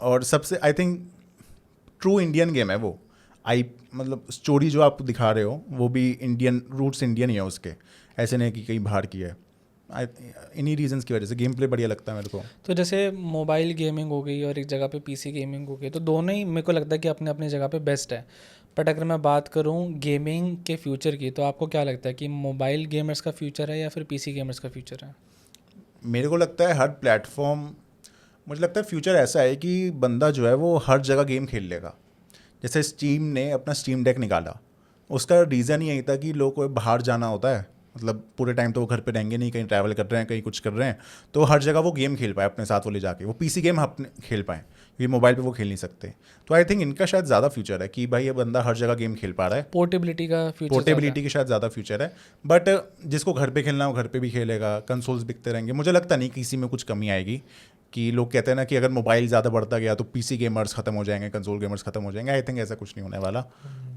और सबसे I think true Indian game है वो। मतलब स्टोरी जो आप दिखा रहे हो वो भी इंडियन रूट्स, इंडियन ही है उसके, ऐसे नहीं कि कहीं बाहर की है। इन्हीं रीजंस की वजह से गेम प्ले बढ़िया लगता है मेरे को। तो जैसे मोबाइल गेमिंग हो गई और एक जगह पे पीसी गेमिंग हो गई, तो दोनों ही मेरे को लगता है कि अपने अपनी जगह पे बेस्ट है। बट अगर मैं बात करूँ गेमिंग के फ्यूचर की, तो आपको क्या लगता है कि मोबाइल गेमर्स का फ्यूचर है या फिर पीसी गेमर्स का फ्यूचर है? मेरे को लगता है हर प्लेटफॉर्म, मुझे लगता है फ्यूचर ऐसा है कि बंदा जो है वो हर जगह गेम खेल लेगा। जैसे स्टीम ने अपना स्टीम डेक निकाला, उसका रीज़न यही था कि लोगों को बाहर जाना होता है, मतलब पूरे टाइम तो वो घर पे रहेंगे नहीं, कहीं ट्रैवल कर रहे हैं, कहीं कुछ कर रहे हैं, तो हर जगह वो गेम खेल पाए अपने साथ, वो ले जाके वो पीसी गेम अपने खेल पाएँ, क्योंकि मोबाइल पे वो खेल नहीं सकते। तो आई थिंक इनका शायद ज़्यादा फ्यूचर है कि भाई ये बंदा हर जगह गेम खेल पा रहा है। पोर्टेबिलिटी का फ्यूचर, पोर्टेबिलिटी की शायद ज़्यादा फ्यूचर है, बट जिसको घर पे खेलना हो घर पे भी खेलेगा, कंसोल्स बिकते रहेंगे। मुझे लगता नहीं किसी में कुछ कमी आएगी, कि लोग कहते हैं ना कि अगर मोबाइल ज़्यादा बढ़ता गया तो पीसी गेमर्स खत्म हो जाएंगे, कंसोल गेमर्स खत्म हो जाएंगे। आई थिंक ऐसा कुछ नहीं होने वाला।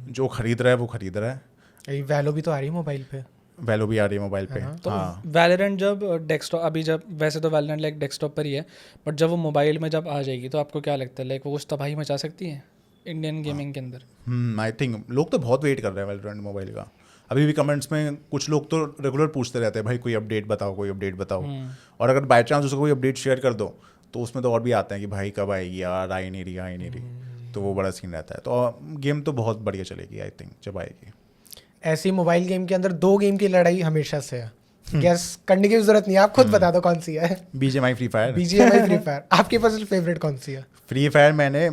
जो खरीद रहा है वो खरीद रहा है। वैलो भी तो आ रही है मोबाइल पे, वैलो भी आ रही है मोबाइल पे। तो हाँ, वैलोरेंट जब डेस्कटॉप, अभी जब वैसे तो वैलोरेंट लाइक डेस्कटॉप पर ही है, बट जब वो मोबाइल में जब आ जाएगी तो आपको क्या लगता है लाइक वो कुछ तबाही मचा सकती है इंडियन गेमिंग के अंदर? आई थिंक लोग तो बहुत वेट कर रहे हैं वैलोरेंट मोबाइल का। अभी भी कमेंट्स में कुछ लोग तो रेगुलर पूछते रहते हैं भाई कोई अपडेट बताओ, कोई अपडेट बताओ। और अगर बाई चांस उसको कोई अपडेट शेयर कर दो तो उसमें तो और भी आते हैं कि भाई कब आएगी यार, आई नहीं रही, आई नहीं रही। तो वो बड़ा सीन रहता है। तो गेम तो बहुत बढ़िया चलेगी आई थिंक जब आएगी। ऐसी मोबाइल गेम के अंदर दो गेम की लड़ाई हमेशा से है, गैस करने की भी जरूरत नहीं है, आप खुद बता दो कौन सी है। BGMI, free fire. BGMI, free fire. आपकी पर्सनल फेवरेट कौन सी है? फ्री फायर मैंने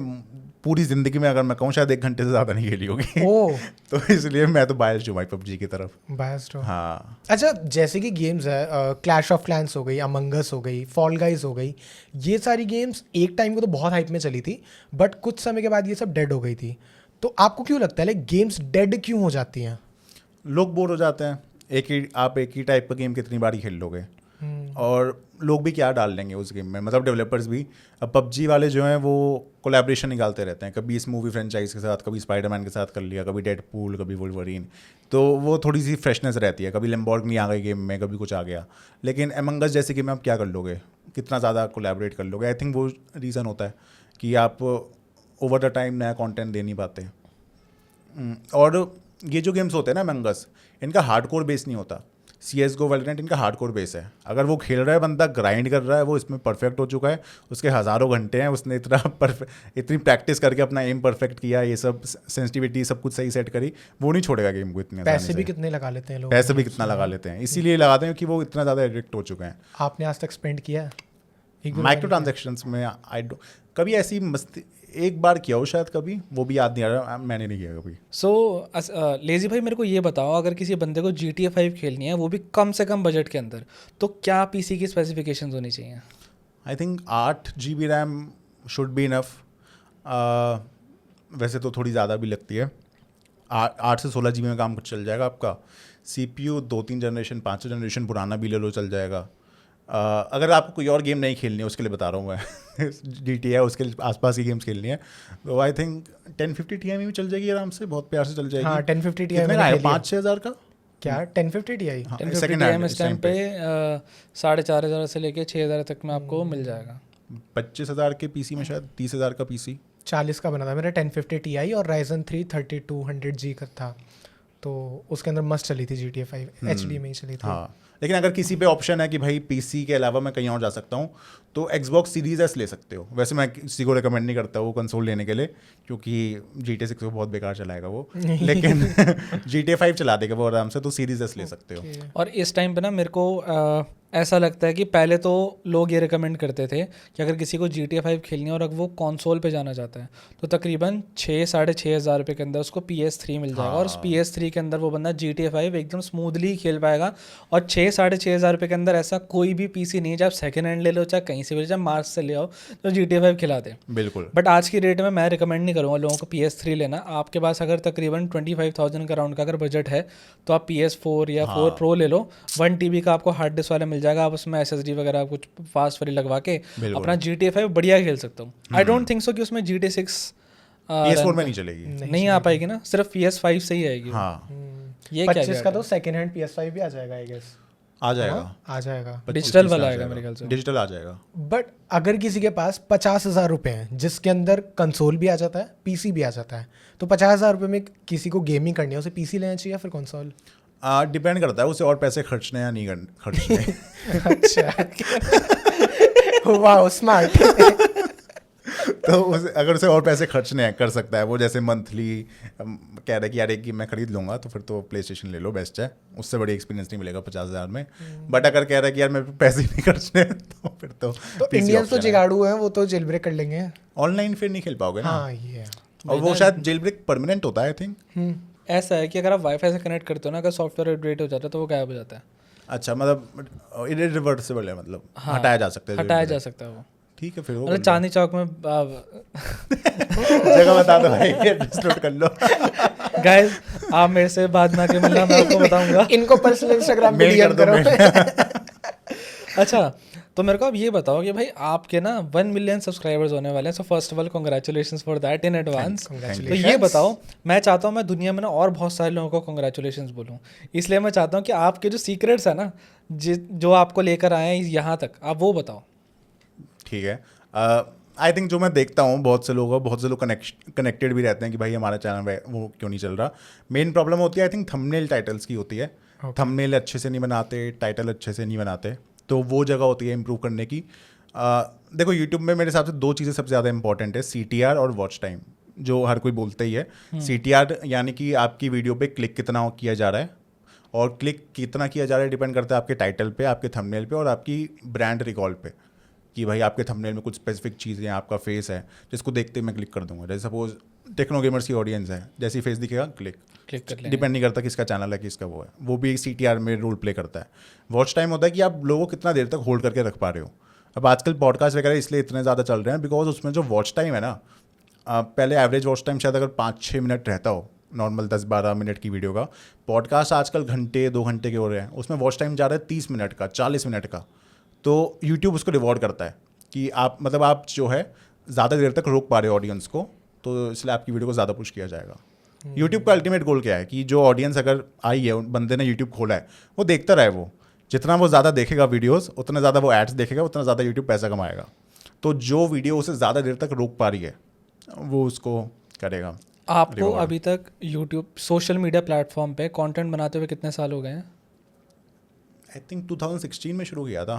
पूरी जिंदगी में अगर मैं कहूँ शायद 1 घंटे से ज़्यादा नहीं खेली होगी। ओह, तो इसलिए मैं तो बायस्ड हूँ भाई पबजी की तरफ। बायस्ड हो। हाँ, अच्छा, जैसे कि गेम्स है, क्लैश ऑफ क्लैंस हो गई, अमंग अस हो गई, फॉल गाइज हो गई, ये सारी गेम्स एक टाइम को तो बहुत हाइप में चली थी, बट कुछ समय के बाद ये सब डेड हो गई थी। तो आपको क्यों लगता है लाइक गेम्स डेड क्यों हो जाती हैं? लोग बोर हो जाते हैं। आप एक ही टाइप का गेम कितनी बार ही खेल लोगे, और लोग भी क्या डाल लेंगे उस गेम में, मतलब डेवलपर्स भी। अब पबजी वाले जो हैं वो कोलैबोरेशन निकालते रहते हैं, कभी इस मूवी फ्रेंचाइज के साथ, कभी स्पाइडरमैन के साथ कर लिया, कभी डेडपूल, कभी वुल्वरीन। तो वो थोड़ी सी फ्रेशनेस रहती है, कभी लैम्बोर्गिनी आ गई गेम में, कभी कुछ आ गया। लेकिन अमंग अस जैसे गेम आप क्या कर लोगे, कितना ज़्यादा कोलैबोरेट कर लोगे। आई थिंक वो रीज़न होता है कि आप ओवर द टाइम नया कंटेंट दे नहीं पाते। और ये जो गेम्स होते हैं ना अमंग अस, इनका हार्डकोर बेस नहीं होता। CSGO, वैलोरेंट इनका हार्डकोर बेस है। अगर वो खेल रहा है बंदा, ग्राइंड कर रहा है, वो इसमें परफेक्ट हो चुका है, उसके हज़ारों घंटे हैं, उसने इतनी प्रैक्टिस करके अपना एम परफेक्ट किया, ये सब सेंसिटिविटी सब कुछ सही सेट करी, वो नहीं छोड़ेगा गेम को इतने। पैसे भी कितने लगा लेते हैं लोग, पैसे भी कितना लगा लेते हैं, इसीलिए लगाते हैं कि वो इतना ज़्यादा एडिक्ट हो चुके हैं। आपने आज तक स्पेंड किया है माइक्रो ट्रांजेक्शंस में? कभी ऐसी मस्ती एक बार किया हो शायद, कभी वो भी याद नहीं आ रहा, मैंने नहीं किया कभी। सो लेजी भाई मेरे को ये बताओ, अगर किसी बंदे को GTA 5 खेलनी है वो भी कम से कम बजट के अंदर, तो क्या पीसी की स्पेसिफिकेशंस होनी चाहिए? I think 8 GB RAM should be enough. वैसे तो थोड़ी ज़्यादा भी लगती है। 8 से 16 GB में काम चल जाएगा आपका। CPU 2-3 जनरेशन 5 जनरेशन पुराना भी ले लो, चल जाएगा। अगर आपको कोई और गेम नहीं खेलनी है, उसके लिए बता रहा हूँ मैं GTA है, उसके आसपास की गेम्स खेलनी है, तो आई थिंक 1050 Ti में भी चल जाएगी आराम से, बहुत प्यार से चल जाएगी। हाँ, 1050 Ti कितने का है? 5-6 हज़ार का क्या? 1050 Ti? हाँ, 1050 second Ti hand इस टाइम पे 4,500 से लेके 6,000 तक में आपको मिल जाएगा। 25,000 के पीसी में शायद 30,000 का पीसी 40 का बना था मेरा 1050 Ti, और Ryzen 3 3200G का था, तो उसके अंदर मस्त चली थी GTA 5, HD में ही चली थी। हाँ, लेकिन अगर किसी पे ऑप्शन है कि भाई पीसी के अलावा मैं कहीं और जा सकता हूँ तो Xbox सीरीज एस ले सकते हो। वैसे मैं किसी को रिकमेंड नहीं करता वो कंसोल लेने के लिए, क्योंकि GTA 6 बहुत बेकार चलाएगा वो, लेकिन GTA 5 चला देगा वो आराम से, तो सीरीज एस ले सकते हो। और इस टाइम पे ना मेरे को ऐसा लगता है कि पहले तो लोग ये रिकमेंड करते थे कि अगर किसी को GTA 5 खेलनी है और अगर वो कंसोल पे जाना चाहता है तो तकरीबन 6,500 रुपये के अंदर उसको PS3 मिल जाएगा। और उस PS3 के अंदर वो बंदा GTA 5 एकदम स्मूथली खेल पाएगा। और 6,500 रुपये के अंदर ऐसा कोई भी PC नहीं है, चाहे आप सेकेंड हैंड ले लो, चाहे कहीं से भी, चाहे मार्च से ले आओ, तो GTA 5 खिला दे। बिल्कुल। बट आज की डेट में मैं रिकमेंड नहीं करूँगा लोगों को PS3 लेना। आपके पास अगर तकरीबन 25,000 का राउंड का अगर बजट है तो आप PS4 या 4 Pro ले लो। 1 TB का आपको हार्ड डिस्क वाला मिल जाएगा, आप उसमें SSD वगैरह कुछ फास्ट वाली लगवा के अपना GTA 5 बढ़िया खेल सकता हूँ। आई डोंट थिंक सो कि उसमें GTA 6 PS4 में नहीं चलेगी, नहीं आ पाएगी ना, सिर्फ PS5 से ही आएगी। हाँ ये क्या 25 का तो सेकंड हैंड PS5 भी आ जाएगा आई गेस। आ जाएगा, आ जाएगा, डिजिटल वाला आएगा मेरे ख्याल से। डिजिटल आ जाएगा। बट अगर किसी के पास 50,000 रुपये हैं जिसके अंदर कंसोल भी आ जाता है, पीसी भी आ जाता है, तो 50,000 रुपये में किसी को गेमिंग करनी है, उसे पीसी लेना चाहिए या फिर कंसोल? डिपेंड करता है उसे और पैसे खर्चने या नहीं खर्चने। अच्छा, वाह स्मार्ट। तो अगर उसे और पैसे खर्चने हैं कर सकता है वो, जैसे मंथली कह रहा है कि यार एक गेम मैं खरीद लूंगा, तो फिर तो प्ले स्टेशन ले लो, बेस्ट है, उससे बड़ी एक्सपीरियंस नहीं मिलेगा 50,000 में। बट अगर कह रहा है कि यार मेरे पैसे नहीं खर्चने तो फिर तो इंडियंस तो जिगाड़ू हैं, वो तो जेल ब्रेक कर लेंगे। ऑनलाइन फिर नहीं खेल पाओगे ना। हाँ ये और वो शायद जेल ब्रेक परमानेंट होता है आई थिंक। ऐसा है कि अगर आप वाईफाई से कनेक्ट करते हो ना, अगर सॉफ्टवेयर अपडेट हो जाता है तो वो गायब हो जाता है। अच्छा, मतलब इरिवर्सिबल है, मतलब हटाया जा सकता है, हटाया जा सकता है वो। ठीक है फिर वो मतलब चांदनी चौक में जगह बता दो भाई, एड्रेस नोट कर लो। गाइस आप मेरे से बाद में आके मिलना, मैं आपको बताऊंगा। इनको पर्सनल इंस्टाग्राम पे मेल डीएम कर दो, करो। अच्छा, तो मेरे को अब ये बताओ कि भाई आपके ना 1 मिलियन सब्सक्राइबर्स होने वाले हैं, so first of all congratulations for that in advance. तो ये बताओ, मैं चाहता हूँ मैं दुनिया में ना और बहुत सारे लोगों को कांग्रेचुलेशंस बोलूँ, इसलिए मैं चाहता हूँ कि आपके जो सीक्रेट्स है ना, जो आपको लेकर आए हैं यहाँ तक, आप वो बताओ। ठीक है। आई थिंक जो मैं देखता हूँ बहुत से लोग कनेक्टेड भी रहते हैं कि भाई हमारा चैनल वो क्यों नहीं चल रहा। मेन प्रॉब्लम होती है आई थिंक थंबनेल टाइटल्स की होती है। थंबनेल अच्छे से नहीं बनाते, टाइटल अच्छे से नहीं बनाते, तो वो जगह होती है इम्प्रूव करने की। देखो यूट्यूब में मेरे हिसाब से 2 चीज़ें सबसे ज़्यादा इंपॉर्टेंट है, CTR और वॉच टाइम, जो हर कोई बोलता ही है। CTR यानी कि आपकी वीडियो पे क्लिक कितना किया जा रहा है, और क्लिक कितना किया जा रहा है डिपेंड करता है आपके टाइटल पे, आपके थंबनेल पे और आपकी ब्रांड रिकॉल पे, कि भाई आपके थंबनेल में कुछ स्पेसिफिक चीज़ें हैं, आपका फेस है जिसको देखते ही मैं क्लिक कर दूंगा। जैसे सपोज टेक्नो गेमर्स की ऑडियंस है, जैसे ही फेस दिखेगा क्लिक कर लेंगे। डिपेंड नहीं करता किसका चैनल है किसका वो है, वो भी CTR में रोल प्ले करता है। वॉच टाइम होता है कि आप लोगों को कितना देर तक होल्ड करके रख पा रहे हो। अब आजकल पॉडकास्ट वगैरह इसलिए इतने ज़्यादा चल रहे हैं बिकॉज उसमें जो वॉच टाइम है ना, पहले एवरेज वॉच टाइम शायद अगर 5-6 मिनट रहता हो नॉर्मल 10-12 मिनट की वीडियो का, पॉडकास्ट आजकल घंटे 2 घंटे के हो रहे हैं, उसमें वॉच टाइम जा रहा है 30 मिनट का, 40 मिनट का। तो यूट्यूब उसको रिवॉर्ड करता है कि आप मतलब आप जो है ज़्यादा देर तक रोक पा रहे हो ऑडियंस को, तो इसलिए आपकी वीडियो को ज़्यादा पुश किया जाएगा। यूट्यूब का अल्टीमेट गोल क्या है कि जो ऑडियंस अगर आई है, बंदे ने यूट्यूब खोला है, वो देखता रहे, वो जितना वो ज़्यादा देखेगा वीडियोस, उतना ज़्यादा वो एड्स देखेगा, उतना ज़्यादा यूट्यूब पैसा कमाएगा। तो जो वीडियो उसे ज़्यादा देर तक रोक पा रही है वो उसको करेगा। आपको अभी तक यूट्यूब सोशल मीडिया प्लेटफॉर्म पे कंटेंट बनाते हुए कितने साल हो गए हैं? आई थिंक 2016 में शुरू किया था,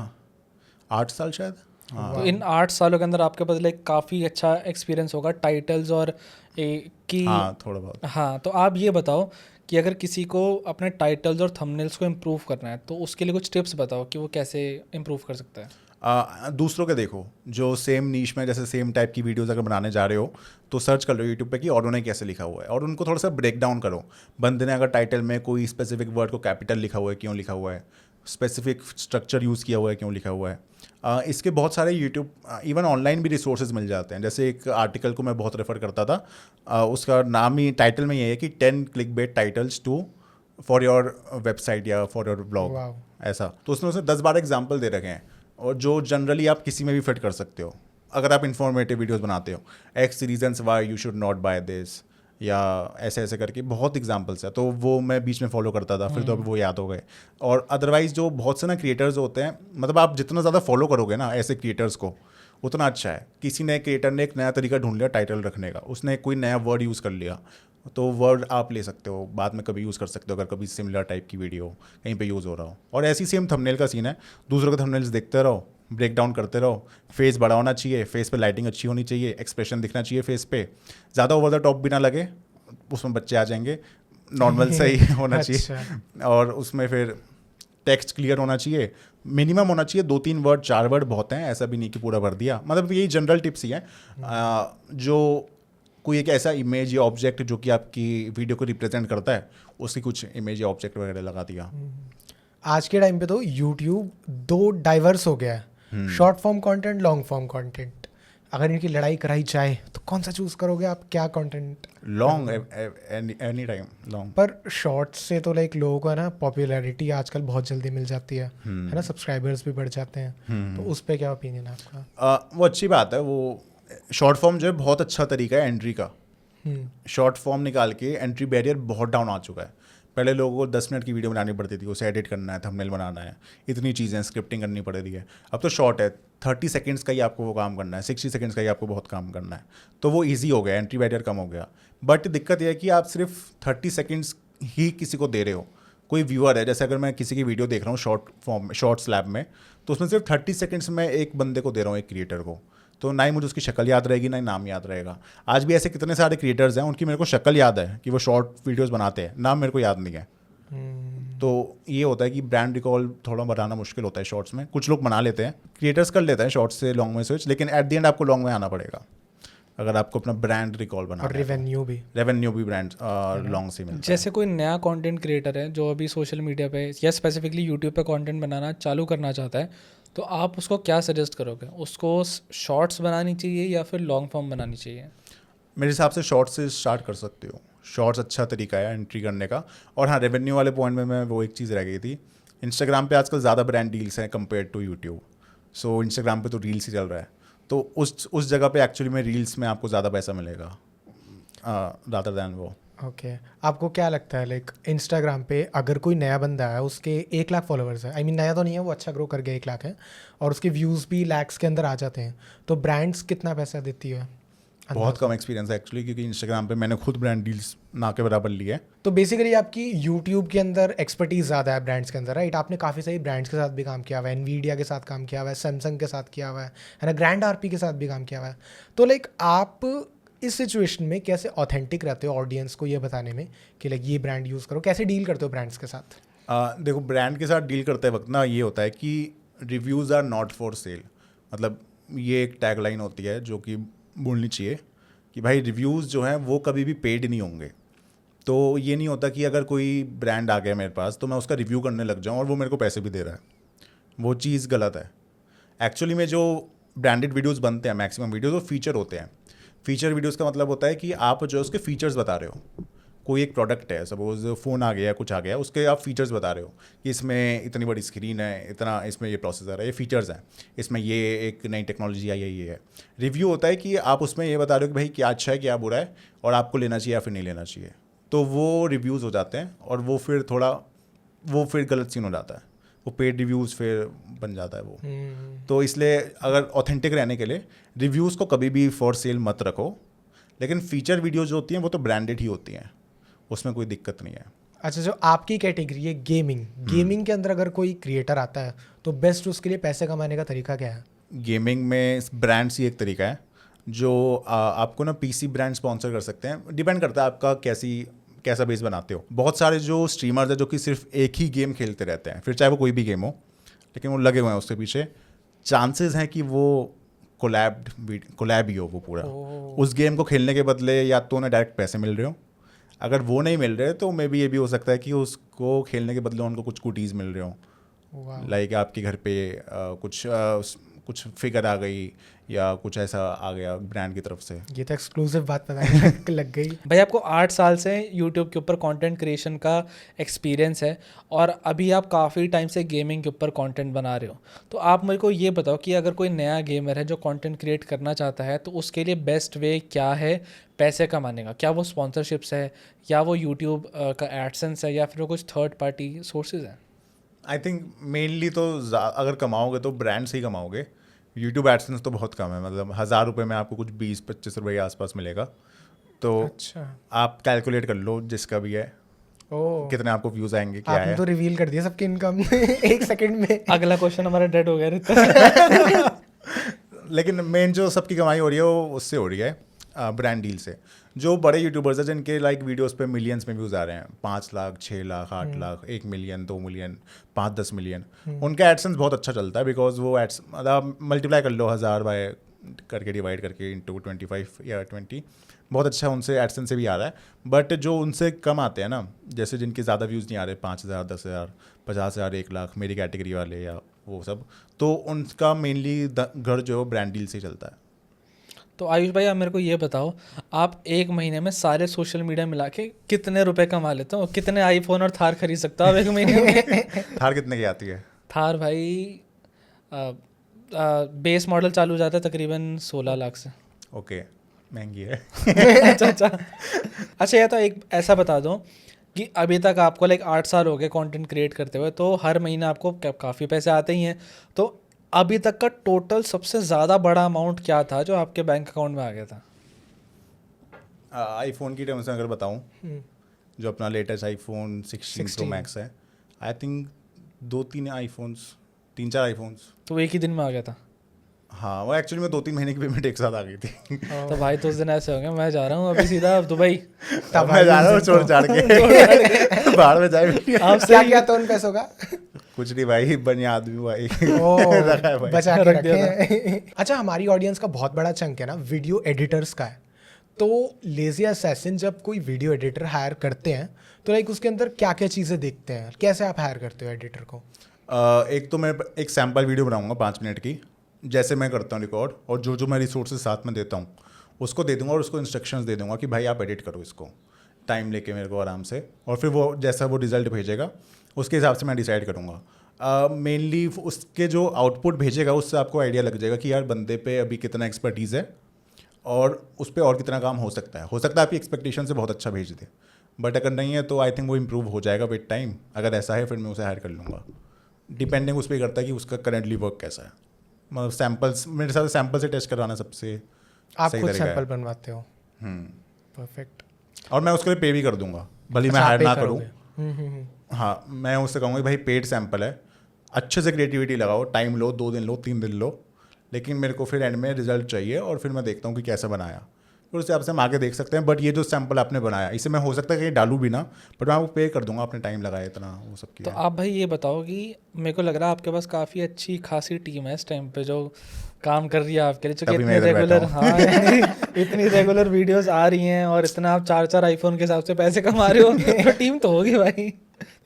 8 साल शायद। हाँ। तो इन 8 सालों के अंदर आपके पास लाइक काफ़ी अच्छा एक्सपीरियंस होगा टाइटल्स और कि हाँ थोड़ा बहुत। हाँ, तो आप ये बताओ कि अगर किसी को अपने टाइटल्स और थंबनेल्स को इम्प्रूव करना है तो उसके लिए कुछ टिप्स बताओ कि वो कैसे इम्प्रूव कर सकता है। दूसरों के देखो जो सेम नीश में जैसे सेम टाइप की वीडियोस अगर बनाने जा रहे हो तो सर्च कर लो यूट्यूब पे कि और उन्होंने कैसे लिखा हुआ है, और उनको थोड़ा सा ब्रेक डाउन करो। बंदे ने अगर टाइटल में कोई स्पेसिफिक वर्ड को कैपिटल लिखा हुआ है, क्यों लिखा हुआ है, स्पेसिफिक स्ट्रक्चर यूज़ किया हुआ है, क्यों लिखा हुआ है। इसके बहुत सारे यूट्यूब इवन ऑनलाइन भी रिसोर्सेज मिल जाते हैं। जैसे एक आर्टिकल को मैं बहुत रेफर करता था, उसका नाम ही टाइटल में ये है कि 10 clickbait titles to for your website या फॉर योर ब्लॉग, ऐसा। तो उसने 10-12 एग्जाम्पल दे रखे हैं, और जो जनरली आप किसी में भी फिट कर सकते हो अगर आप इंफॉर्मेटिव वीडियोस बनाते हो। X reasons why you should not buy this, या ऐसे ऐसे करके बहुत एग्जाम्पल्स है। तो वो मैं बीच में फॉलो करता था, फिर तो अभी वो याद हो गए। और अदरवाइज जो बहुत से ना क्रिएटर्स होते हैं, मतलब आप जितना ज़्यादा फॉलो करोगे ना ऐसे क्रिएटर्स को, उतना अच्छा है। किसी नए क्रिएटर ने एक नया तरीका ढूंढ लिया टाइटल रखने का, उसने कोई नया वर्ड यूज़ कर लिया, तो वर्ड आप ले सकते हो, बाद में कभी यूज़ कर सकते हो अगर कभी सिमिलर टाइप की वीडियो कहीं पे यूज़ हो रहा हो। और ऐसी सेम थंबनेल का सीन है, दूसरों के थंबनेल्स देखते रहो, ब्रेक डाउन करते रहो। फेस बड़ा होना चाहिए, फेस पे लाइटिंग अच्छी होनी चाहिए, एक्सप्रेशन दिखना चाहिए फेस पे, ज़्यादा ओवर द टॉप भी ना लगे, उसमें बच्चे आ जाएंगे, नॉर्मल सही होना चाहिए। और उसमें फिर टेक्स्ट क्लियर होना चाहिए, मिनिमम होना चाहिए 2-3 वर्ड, 4 वर्ड बहुत हैं, ऐसा भी नहीं कि पूरा भर दिया। मतलब यही जनरल टिप्स ही हैं जो कोई एक ऐसा इमेज या ऑब्जेक्ट जो कि आपकी वीडियो को रिप्रेजेंट करता है, उसकी कुछ इमेज या ऑब्जेक्ट वगैरह लगा दिया। आज के टाइम पे तो यूट्यूब 2 डाइवर्स हो गया है, short form content, long form content. अगर इनकी लड़ाई कराई जाए तो कौन सा चूज करोगे आप, क्या content? Long, any time long. पर शॉर्ट्स से तो लाइक लोगों को है ना पॉपुलैरिटी आजकल बहुत जल्दी मिल जाती है ना, सब्सक्राइबर्स भी बढ़ जाते हैं, तो उस पर क्या ओपिनियन है आपका? वो अच्छी बात है, वो शॉर्ट फॉर्म जो है बहुत अच्छा तरीका है एंट्री का। शॉर्ट फॉर्म निकाल के एंट्री बैरियर बहुत डाउन आ चुका है। पहले लोगों को 10 मिनट की वीडियो बनानी पड़ती थी, उसे एडिट करना है, थंबनेल बनाना है, इतनी चीज़ें, स्क्रिप्टिंग करनी पड़ रही है। अब तो शॉर्ट है, 30 सेकंड्स का ही आपको वो काम करना है, 60 सेकंड्स का ही आपको बहुत काम करना है, तो वो ईजी हो गया, एंट्री बैरियर कम हो गया। बट दिक्कत यह है कि आप सिर्फ 30 सेकंड्स ही किसी को दे रहे हो। कोई व्यूअर है, जैसे अगर मैं किसी की वीडियो देख रहा हूँ शॉर्ट फॉर्म में, शॉर्ट स्लैब में, तो उसमें सिर्फ 30 सेकंड्स में एक बंदे को दे रहा हूँ, एक क्रिएटर को, तो ना ही मुझे उसकी शक्ल याद रहेगी, ना ही नाम याद रहेगा। आज भी ऐसे कितने सारे क्रिएटर्स हैं, उनकी मेरे को शक्ल याद है कि वो शॉर्ट वीडियोस बनाते हैं, नाम मेरे को याद नहीं है। तो ये होता है कि ब्रांड रिकॉल थोड़ा बनाना मुश्किल होता है शॉर्ट्स में। कुछ लोग बना लेते हैं, क्रिएटर्स कर लेते हैं शॉर्ट्स से लॉन्ग में स्विच, लेकिन एट द एंड आपको लॉन्ग में आना पड़ेगा अगर आपको अपना ब्रांड रिकॉल बनाना और है। रेवेन्यू भी ब्रांड लॉन्ग से मिलता है। जैसे कोई नया कंटेंट क्रिएटर है जो अभी सोशल मीडिया पे या स्पेसिफिकली यूट्यूब पे कंटेंट बनाना चालू करना चाहता है, तो आप उसको क्या सजेस्ट करोगे? उसको शॉर्ट्स बनानी चाहिए या फिर लॉन्ग फॉर्म बनानी चाहिए? मेरे हिसाब से शॉर्ट्स से स्टार्ट कर सकते हो, शॉर्ट्स अच्छा तरीका है एंट्री करने का। और हाँ, रेवेन्यू वाले पॉइंट में मैं वो एक चीज़ रह गई थी, इंस्टाग्राम पे आजकल ज़्यादा ब्रांड डील्स हैं compare to YouTube. So Instagram पे तो रील्स ही चल रहा है, तो उस जगह पे एक्चुअली में रील्स में आपको ज़्यादा पैसा मिलेगा रादर दैन वो। ओके आपको क्या लगता है लाइक इंस्टाग्राम पे अगर कोई नया बंदा है, उसके 1 लाख फॉलोअर्स है, आई मीन नया तो नहीं है, वो अच्छा ग्रो कर गया, 1 लाख है, और उसके व्यूज़ भी लैक्स के अंदर आ जाते हैं, तो ब्रांड्स कितना पैसा देती है? बहुत कम एक्सपीरियंस है एक्चुअली, क्योंकि इंस्टाग्राम पे मैंने खुद ब्रांड डील्स ना के बराबर ली है। तो बेसिकली आपकी यूट्यूब के अंदर एक्सपर्टीज ज़्यादा है ब्रांड्स के अंदर, राइट? आपने काफ़ी सारी ब्रांड्स के साथ भी काम किया हुआ है, एनवीडिया के साथ काम किया हुआ है, सैमसंग के साथ किया हुआ है ना, ग्रैंड आरपी के साथ भी काम किया हुआ है। तो लाइक आप इस सिचुएशन में कैसे ऑथेंटिक रहते हो ऑडियंस को ये बताने में कि लाइक ये ब्रांड यूज़ करो? कैसे डील करते हो ब्रांड्स के साथ? देखो, ब्रांड के साथ डील करते वक्त ना ये होता है कि reviews are not for sale. मतलब ये एक टैगलाइन होती है जो कि बोलनी चाहिए कि भाई रिव्यूज़ जो हैं वो कभी भी पेड नहीं होंगे। तो ये नहीं होता कि अगर कोई ब्रांड आ गया मेरे पास तो मैं उसका रिव्यू करने लग जाऊँ और वो मेरे को पैसे भी दे रहा है, वो चीज़ गलत है। एक्चुअली में जो ब्रांडेड वीडियोस बनते हैं, मैक्सिमम वीडियोस वो फीचर होते हैं। फीचर वीडियोस का मतलब होता है कि आप जो उसके फीचर्स बता रहे हो। कोई एक प्रोडक्ट है, सपोज फ़ोन आ गया, कुछ आ गया, उसके आप फीचर्स बता रहे हो कि इसमें इतनी बड़ी स्क्रीन है, इतना इसमें ये प्रोसेसर है, ये फीचर्स हैं, इसमें ये एक नई टेक्नोलॉजी आई है, ये है। रिव्यू होता है कि आप उसमें ये बता रहे हो कि भाई क्या अच्छा है, क्या बुरा है, और आपको लेना चाहिए या फिर नहीं लेना चाहिए। तो वो रिव्यूज़ हो जाते हैं और वो फिर गलत सीन हो जाता है, वो पेड रिव्यूज़ फिर बन जाता है वो। तो इसलिए अगर ऑथेंटिक रहने के लिए रिव्यूज़ को कभी भी फॉर सेल मत रखो, लेकिन फीचर वीडियो जो होती हैं वो तो ब्रांडेड ही होती हैं, उसमें कोई दिक्कत नहीं है। अच्छा, जो आपकी कैटेगरी है गेमिंग के अंदर अगर कोई क्रिएटर आता है तो बेस्ट उसके लिए पैसे कमाने का तरीका क्या है? गेमिंग में ब्रांड्स ही एक तरीका है जो आपको ना पीसी ब्रांड स्पॉन्सर कर सकते हैं। डिपेंड करता है आपका कैसा बेस बनाते हो। बहुत सारे जो स्ट्रीमर्स हैं जो कि सिर्फ एक ही गेम खेलते रहते हैं, फिर चाहे वो कोई भी गेम हो, लेकिन वो लगे हुए हैं उसके पीछे, चांसेस हैं कि वो कोलैब ही हो वो पूरा। उस गेम को खेलने के बदले या तो उन्हें डायरेक्ट पैसे मिल रहे हो, अगर वो नहीं मिल रहे तो मे बी ये भी हो सकता है कि उसको खेलने के बदले उनको कुछ कुटीज़ मिल रहे हो। लाइक आपके घर पे कुछ फिगर आ गई या कुछ ऐसा आ गया ब्रांड की तरफ से। ये तो एक्सक्लूसिव बात पता लग गई। भाई आपको 8 साल से यूट्यूब के ऊपर कंटेंट क्रिएशन का एक्सपीरियंस है और अभी आप काफ़ी टाइम से गेमिंग के ऊपर कंटेंट बना रहे हो, तो आप मेरे को ये बताओ कि अगर कोई नया गेमर है जो कंटेंट क्रिएट करना चाहता है तो उसके लिए बेस्ट वे क्या है पैसे कमाने का? क्या वो स्पॉन्सरशिप्स है या वो यूट्यूब का एडसेंस है या फिर वो कुछ थर्ड पार्टी सोर्सेज हैं? आई थिंक मेनली तो अगर कमाओगे तो ब्रांड से ही कमाओगे, यूट्यूब एडसेंस तो बहुत कम है, मतलब 1000 रुपये में आपको कुछ 20-25 रुपये के आसपास मिलेगा। तो अच्छा, आप कैलकुलेट कर लो जिसका भी है ओ कितने आपको व्यूज़ आएंगे, क्या आपने है। तो रिवील कर दिया सबकी इनकम 1 सेकंड में। अगला क्वेश्चन हमारा डेड हो गया रितेश। लेकिन मेन जो सबकी कमाई हो रही है वो उससे हो रही है, ब्रांड डील से। जो बड़े यूट्यूबर्स हैं जिनके लाइक वीडियोस पे मिलियंस में व्यूज़ आ रहे हैं, 5 lakh 6 lakh 8 lakh 1 million 2 million 5-10 million, उनका एडसेंस बहुत अच्छा चलता है। बिकॉज वो एड्स मतलब मल्टीप्लाई कर लो 1000 बाय करके डिवाइड करके इंटू 25 या 20, बहुत अच्छा उनसे एडसेंस से भी आ रहा है। बट जो उनसे कम आते हैं ना, जैसे जिनके ज़्यादा व्यूज़ नहीं आ रहे, 5000 10,000 50,000 1 लाख मेरी कैटेगरी वाले या वो सब, तो उनका मेनली घर जो है ब्रांड डील से ही चलता है। तो आयुष भाई आप मेरे को ये बताओ, आप एक महीने में सारे सोशल मीडिया मिला के कितने रुपए कमा लेते हो? कितने आईफोन और थार खरीद सकते हो आप एक महीने में? थार कितने की आती है? थार भाई बेस मॉडल चालू हो जाता है तकरीबन 16 लाख से। ओके, महंगी है। अच्छा ये तो एक ऐसा बता दो कि अभी तक आपको लाइक 8 साल हो गए कंटेंट क्रिएट करते हुए, तो हर महीना आपको काफ़ी पैसे आते ही हैं, तो अभी तक का टोटल सबसे ज़्यादा बड़ा अमाउंट क्या था जो आपके बैंक अकाउंट में आ गया था? आईफोन की टर्म्स में अगर बताऊं, जो अपना लेटेस्ट आईफोन 16 प्रो मैक्स है, आई थिंक 2-3 आईफोन्स 3-4 आईफोन्स। तो एक ही दिन में आ गया था? हाँ, वो एक्चुअली में 2-3 महीने की पेमेंट एक साथ आ गई थी। तो भाई तो उस दिन ऐसे हो गया, मैं जा रहा हूँ अभी सीधा दुबई। तब मैं जा रहा हूँ छोड़ छाड़ के बाहर में जाए। आपसे क्या क्या तो उन पैसों का? कुछ नहीं भाई, बढ़िया आदमी भाई। ओ, रखा है भाई। बचा के रख दिया रखे हैं। अच्छा, हमारी ऑडियंस का बहुत बड़ा चंक है ना वीडियो एडिटर्स का है, तो लेजी असैसिन जब कोई वीडियो एडिटर हायर करते हैं तो लाइक उसके अंदर क्या क्या चीज़ें देखते हैं, कैसे आप हायर करते हो एडिटर को? एक तो मैं एक सैम्पल वीडियो बनाऊंगा 5 मिनट की, जैसे मैं करता हूँ रिकॉर्ड, और जो मैं रिसोर्सेज साथ में देता हूँ उसको दे दूंगा, और उसको इंस्ट्रक्शंस दे दूंगा कि भाई आप एडिट करो इसको टाइम लेके मेरे को आराम से, और फिर वो जैसा वो रिजल्ट भेजेगा उसके हिसाब से मैं डिसाइड करूँगा। मेनली उसके जो आउटपुट भेजेगा उससे आपको आइडिया लग जाएगा कि यार बंदे पे अभी कितना एक्सपर्टीज़ है और उस पर और कितना काम हो सकता है। आपकी एक्सपेक्टेशन से बहुत अच्छा भेज दे, बट अगर नहीं है तो आई थिंक वो इम्प्रूव हो जाएगा विद टाइम। अगर ऐसा है फिर मैं उसे हायर कर लूँगा, डिपेंडिंग उस पर करता है कि उसका करेंटली वर्क कैसा है। मतलब सैम्पल्स मेरे साथ सैम्पल से टेस्ट करवाना सबसे आप सही खुद तरीका सैंपल है। बनवाते हो? परफेक्ट। और मैं उसके लिए पे भी कर दूंगा, भले मैं अच्छा, हायर पे ना करोगे? करूँ। हाँ, मैं उससे कहूँगा कि भाई पेड सैंपल है, अच्छे से क्रिएटिविटी लगाओ, टाइम लो, 2 दिन लो 3 दिन लो, लेकिन मेरे को फिर एंड में रिजल्ट चाहिए, और फिर मैं देखता हूँ कि कैसा बनाया, फिर उस हिसाब से हम आगे देख सकते हैं। बट ये जो सैंपल आपने बनाया इसे मैं हो सकता है कि डालूँ भी ना, बट मैं आपको पे कर दूंगा, आपने टाइम लगाया इतना, वो सब तो किया। आप भाई ये बताओ कि मेरे को लग रहा है आपके पास काफ़ी अच्छी खासी टीम है इस टाइम पे जो काम कर रही है आपके लिए, चूँकि तभी इतनी मैं इधर बैठा रेगुलर, हाँ इतनी रेगुलर वीडियोस आ रही हैं और इतना आप 4-4 आईफोन के हिसाब से पैसे कमा रहे हो, तो टीम तो होगी भाई।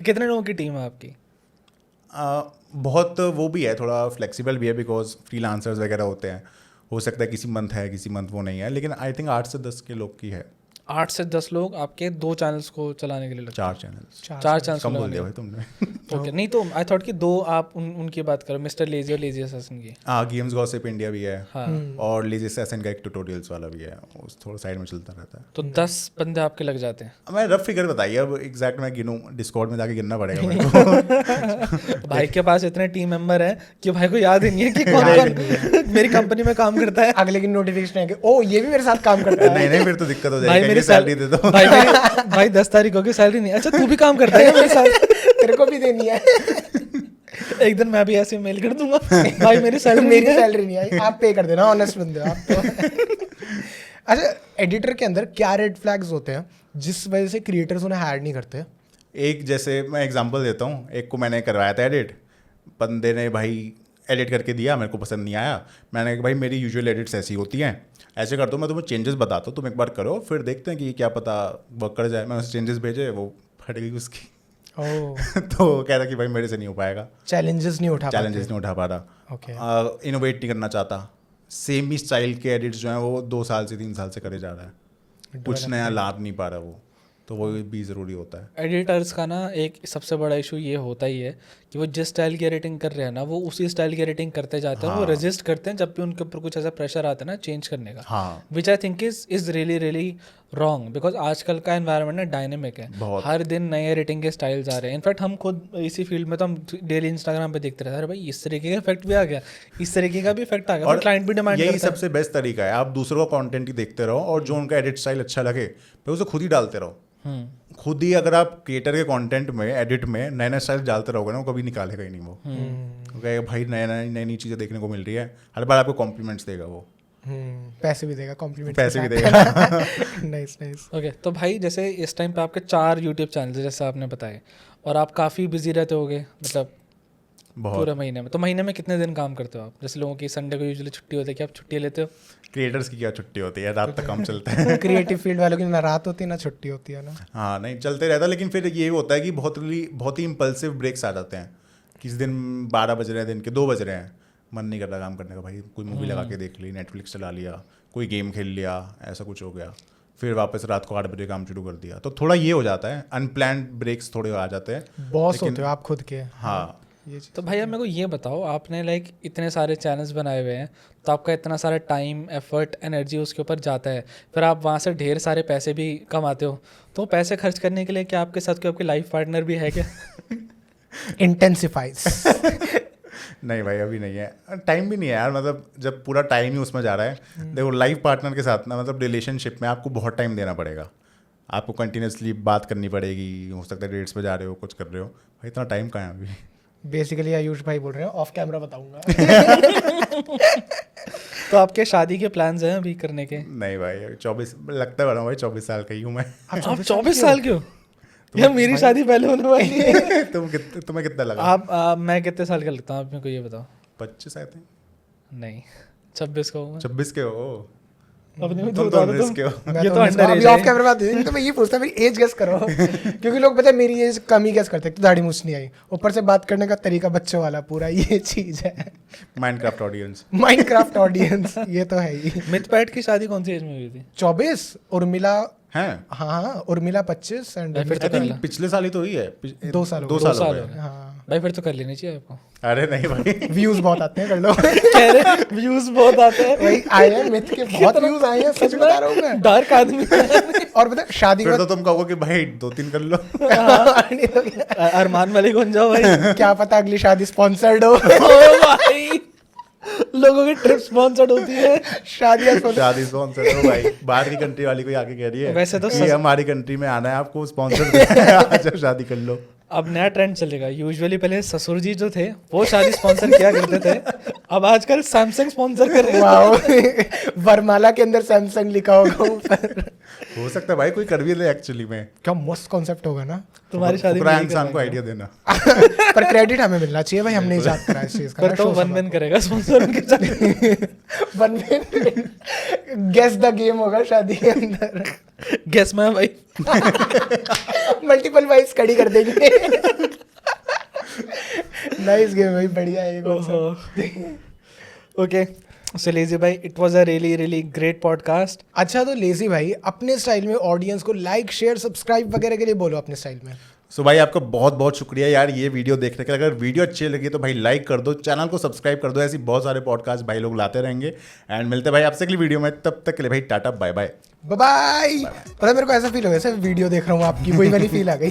कितने लोगों की टीम है आपकी? बहुत वो भी है, थोड़ा फ्लेक्सिबल भी है, बिकॉज फ्रीलांसर्स वगैरह होते हैं, हो सकता है किसी मंथ है किसी मंथ वो नहीं है, लेकिन आई थिंक 8 से 10 के लोग की है। 8 से 10 लोग आपके 2 चैनल्स को चलाने के लिए लगते 4 चैनल्स। हैं? 4 चैनल्स कम बोल दिया भाई तुमने। ओके, नहीं तो आई थॉट कि 2 आप उनकी बात करो, मिस्टर लेजी और लेजी असैसिन की। हाँ, गेम्स गॉसिप इंडिया भी है, हाँ, और लेजी असैसिन का एक ट्यूटोरियल्स वाला भी है, उस थोड़ा साइड में चलता रहता है। तो 10 बंदे आपके लग जाते हैं। अब मैं रफ फिगर बताइए, अब एग्जैक्ट मैं गिनूँ, डिस्कॉर्ड में जाके गिनना पड़ेगा मेरे को। भाई के पास इतने टीम मेंबर हैं कि भाई को याद ही नहीं है कि कौन कौन मेरी कंपनी में काम करता है। अगले की नोटिफिकेशन है कि ओ ये भी मेरे साथ काम करता है। नहीं फिर तो दिक्कत हो भाई जाएगी, मेरी सैलरी दे दो। भाई 10 तारीख होगी सैलरी नहीं, अच्छा तू भी काम करता है मेरे साथ? तेरे को भी देनी है। एक दिन मैं भी ऐसे मेल कर दूंगा, भाई मेरी सैलरी मेरी सैलरी नहीं आई, आप पे कर देना, ऑनेस्ट बंदे हो आप तो। अच्छा, एडिटर के अंदर क्या रेड फ्लैग्स होते हैं जिस वजह से क्रिएटर्स उन्हें हायर नहीं करते? एक जैसे मैं एग्जांपल देता हूँ, एक को मैंने करवाया था एडिट, बंदे ने भाई एडिट करके दिया, मेरे को पसंद नहीं आया। मैंने कहा भाई मेरी यूजुअल एडिट्स ऐसी होती हैं, ऐसे कर दो, मैं तुम्हें चेंजेस बताता हूँ, तुम एक बार करो, फिर देखते हैं कि क्या पता वर्क कर जाए। मैंने उसे चेंजेस भेजे, वो फट गई उसकी। ओह, तो कह रहा कि भाई मेरे से नहीं हो पाएगा, चैलेंजेस नहीं उठा चैलेंजेस नहीं उठा पा रहा, ओके। इनोवेट नहीं करना चाहता, सेम ही स्टाइल के एडिट्स जो हैं वो 2 साल से 3 साल से करे जा रहा है, कुछ नया लाभ नहीं पा रहा वो, तो वो भी ज़रूरी होता है। एडिटर्स का ना एक सबसे बड़ा इशू ये होता ही है कि वो जिस स्टाइल की एडिटिंग कर रहे हैं ना, वो उसी स्टाइल की एडिटिंग करते जाते हैं। वो रेजिस्ट करते हैं जब भी उनके ऊपर कुछ ऐसा प्रेशर आता है ना चेंज करने का, हाँ, which I think is really wrong, because आजकल का एनवायरनमेंट ना डायनेमिक है, बहुत। हर दिन नए एडिटिंग के स्टाइल्स आ रहे हैं। इनफैक्ट हम खुद इसी फील्ड में तो हम डेली इंस्टाग्राम पे देखते रहते हैं, अरे भाई इस तरीके का इफेक्ट भी आ गया, इस तरीके का भी इफेक्ट आ गया, और क्लाइंट भी डिमांड यही करता है। सबसे बेस्ट तरीका है, आप दूसरों का कंटेंट ही देखते रहो और जो उनका एडिट स्टाइल अच्छा लगे फिर उसे खुद ही डालते रहो। खुद ही अगर आप क्रिएटर के कंटेंट में एडिट में नए नए स्टाइल डालते रहोगे ना, वो कभी निकालेगा ही नहीं वो। कहेगा भाई नई नई चीज़ें देखने को मिल रही है, हर बार आपको कॉम्प्लीमेंट्स देगा वो। पैसे भी देगा, कॉम्प्लीमेंट पैसे भी देगा। Nice nice. ओके तो भाई जैसे इस टाइम पे आपके 4 यूट्यूब चैनल जैसे आपने बताए, और आप काफ़ी बिजी रहते होगे मतलब बहुत। पूरे महीने में, तो महीने में कितने दिन काम करते हो आप? जैसे लोगों की संडे को यूजुअली छुट्टी होती है, कि आप छुट्टी लेते हो? क्रिएटर्स की क्या छुट्टी होती है, रात तक काम चलता है। क्रिएटिव फील्ड वालों की ना रात होती है ना छुट्टी होती है ना। हाँ नहीं चलते रहता है, लेकिन फिर ये होता है कि बहुत ही इम्पल्सिव ब्रेक्स आ जाते हैं। किसी दिन 12 बज रहे हैं, दिन के 2 बज रहे हैं, मन नहीं कर रहा काम करने का, भाई कोई मूवी लगा के देख ली, नेटफ्लिक्स चला लिया, कोई गेम खेल लिया, ऐसा कुछ हो गया। फिर वापस रात को 8 बजे काम शुरू कर दिया, तो थोड़ा ये हो जाता है, अनप्लान्ड ब्रेक्स थोड़े आ जाते हैं। बॉस होते हो आप खुद के। हाँ ये चीज़ तो भाई अब मेरे को ये बताओ, आपने लाइक इतने सारे चैनल्स बनाए हुए हैं, तो आपका इतना सारा टाइम एफर्ट एनर्जी उसके ऊपर जाता है, फिर आप वहाँ से ढेर सारे पैसे भी कमाते हो, तो पैसे खर्च करने के लिए क्या आपके साथ कोई आपकी लाइफ पार्टनर भी है क्या? इंटेंसिफाइज। नहीं भाई अभी नहीं है, टाइम भी नहीं है यार, मतलब जब पूरा टाइम ही उसमें जा रहा है। देखो लाइफ पार्टनर के साथ ना, मतलब रिलेशनशिप में आपको बहुत टाइम देना पड़ेगा, आपको कंटिन्यूसली बात करनी पड़ेगी, हो सकता है डेट्स पे जा रहे हो, कुछ कर रहे हो, भाई इतना टाइम कहाँ है अभी। बेसिकली आयुष भाई बोल रहे हैं, ऑफ कैमरा बताऊंगा। तो आपके शादी के प्लान्स हैं अभी करने के? नहीं भाई 24 लगता है बड़ा भाई, 24 साल का ही हूँ मैं। आप 24 साल के हो? यार मेरी शादी पहले होने वाली है। तुम्हें कितना लगा? मैं कितने साल का लगता हूँ, आप मेरे को ये बताओ। 25 आए थे? नहीं 26 का हूँ मैं। 26 के हो? अपने में तुम तो तो 19 के हो। ये तो अंडर अभी एज ऑफ है। कैमरा बात हुई, तो मैं ये पूछता मेरी एज गेस करो। क्योंकि लोग पता है मेरी एज कम ही गेस करते हैं, तो दाढ़ी मूछ नहीं आई, ऊपर से बात करने का तरीका बच्चों वाला पूरा, ये चीज है। Minecraft audience. माइनक्राफ्ट ऑडियंस, ये तो है ही। मिथपैट की शादी कौन सी एज में हुई थी? 24, उर्मिला। हैं? हाँ उर्मिला 25 एंड फिर तो कर ला। पिछले साल ही तो हुई है। 2 साल हो 2 गए। साल हो हो गए। गए। हाँ भाई फिर तो कर लेनी चाहिए आपको। अरे नहीं भाई। व्यूज बहुत आते हैं, कर लो। कह रहे व्यूज बहुत आते हैं। वही आए हैं, मिथ के बहुत व्यूज आए हैं, सच बता रहा हूँ मैं। डार्क आदमी। और पता शादी फिर का तो तुम कहोगे कि भाई 2-3 कर लो। नहीं तो क्या- अरमान मलिक बन जाओ भाई। क्या पता अगली शादी स्पॉन्सर्ड हो। ओ भाई लोगों की ट्रिप स्पॉन्सर्ड होती है। शादी शादी स्पॉन्सर हो भाई, बाहर की कंट्री वाली कोई आके कह रही है वैसे तो कि हमारी कंट्री में आना है, आपको स्पॉन्सर जब शादी कर लो। अब नया ट्रेंड चलेगा। यूजुअली पहले ससुर जी जो थे वो शादी स्पॉन्सर किया करते थे, अब आजकल सैमसंग स्पॉन्सर कर रहे हैं। वाओ, वरमाला के अंदर सैमसंग लिखा होगा ऊपर। हो सकता है भाई कोई कर भी ले एक्चुअली में। क्या मस्त कॉन्सेप्ट होगा ना। तुम्हारी शादी में फुकरा यही इंसान को करवाएंगे। आइडिया देना। पर क्रेडिट हमें मिलना चाहिए भाई, हमने इजाद करा इस चीज का। पर तो वन मैन करेगा स्पॉन्सर उनके साथ। वन गेस द गेम होगा शादी के अंदर। गेस मैं भाई। मल्टीपल वाइज खड़ी कर देंगे। नाइस गेम भाई, बढ़िया है ये concept। ओके सो लेजी भाई, it was a really great podcast. अच्छा तो लेजी भाई अपने स्टाइल में ऑडियंस को लाइक शेयर सब्सक्राइब वगैरह के लिए बोलो अपने स्टाइल में। सो भाई आपका बहुत बहुत शुक्रिया यार ये वीडियो देखने के लिए। अगर वीडियो अच्छी लगी तो भाई लाइक कर दो, चैनल को सब्सक्राइब कर दो, ऐसी बहुत सारे पॉडकास्ट भाई लोग लाते रहेंगे। एंड मिलते हैं भाई आपसे अगली वीडियो में, तब तक के लिए भाई टाटा बाय बाय। बाय। पता है मेरे को ऐसा फील हो गया जैसे वीडियो देख रहा हूँ आपकी, वही वाली फील आ गई।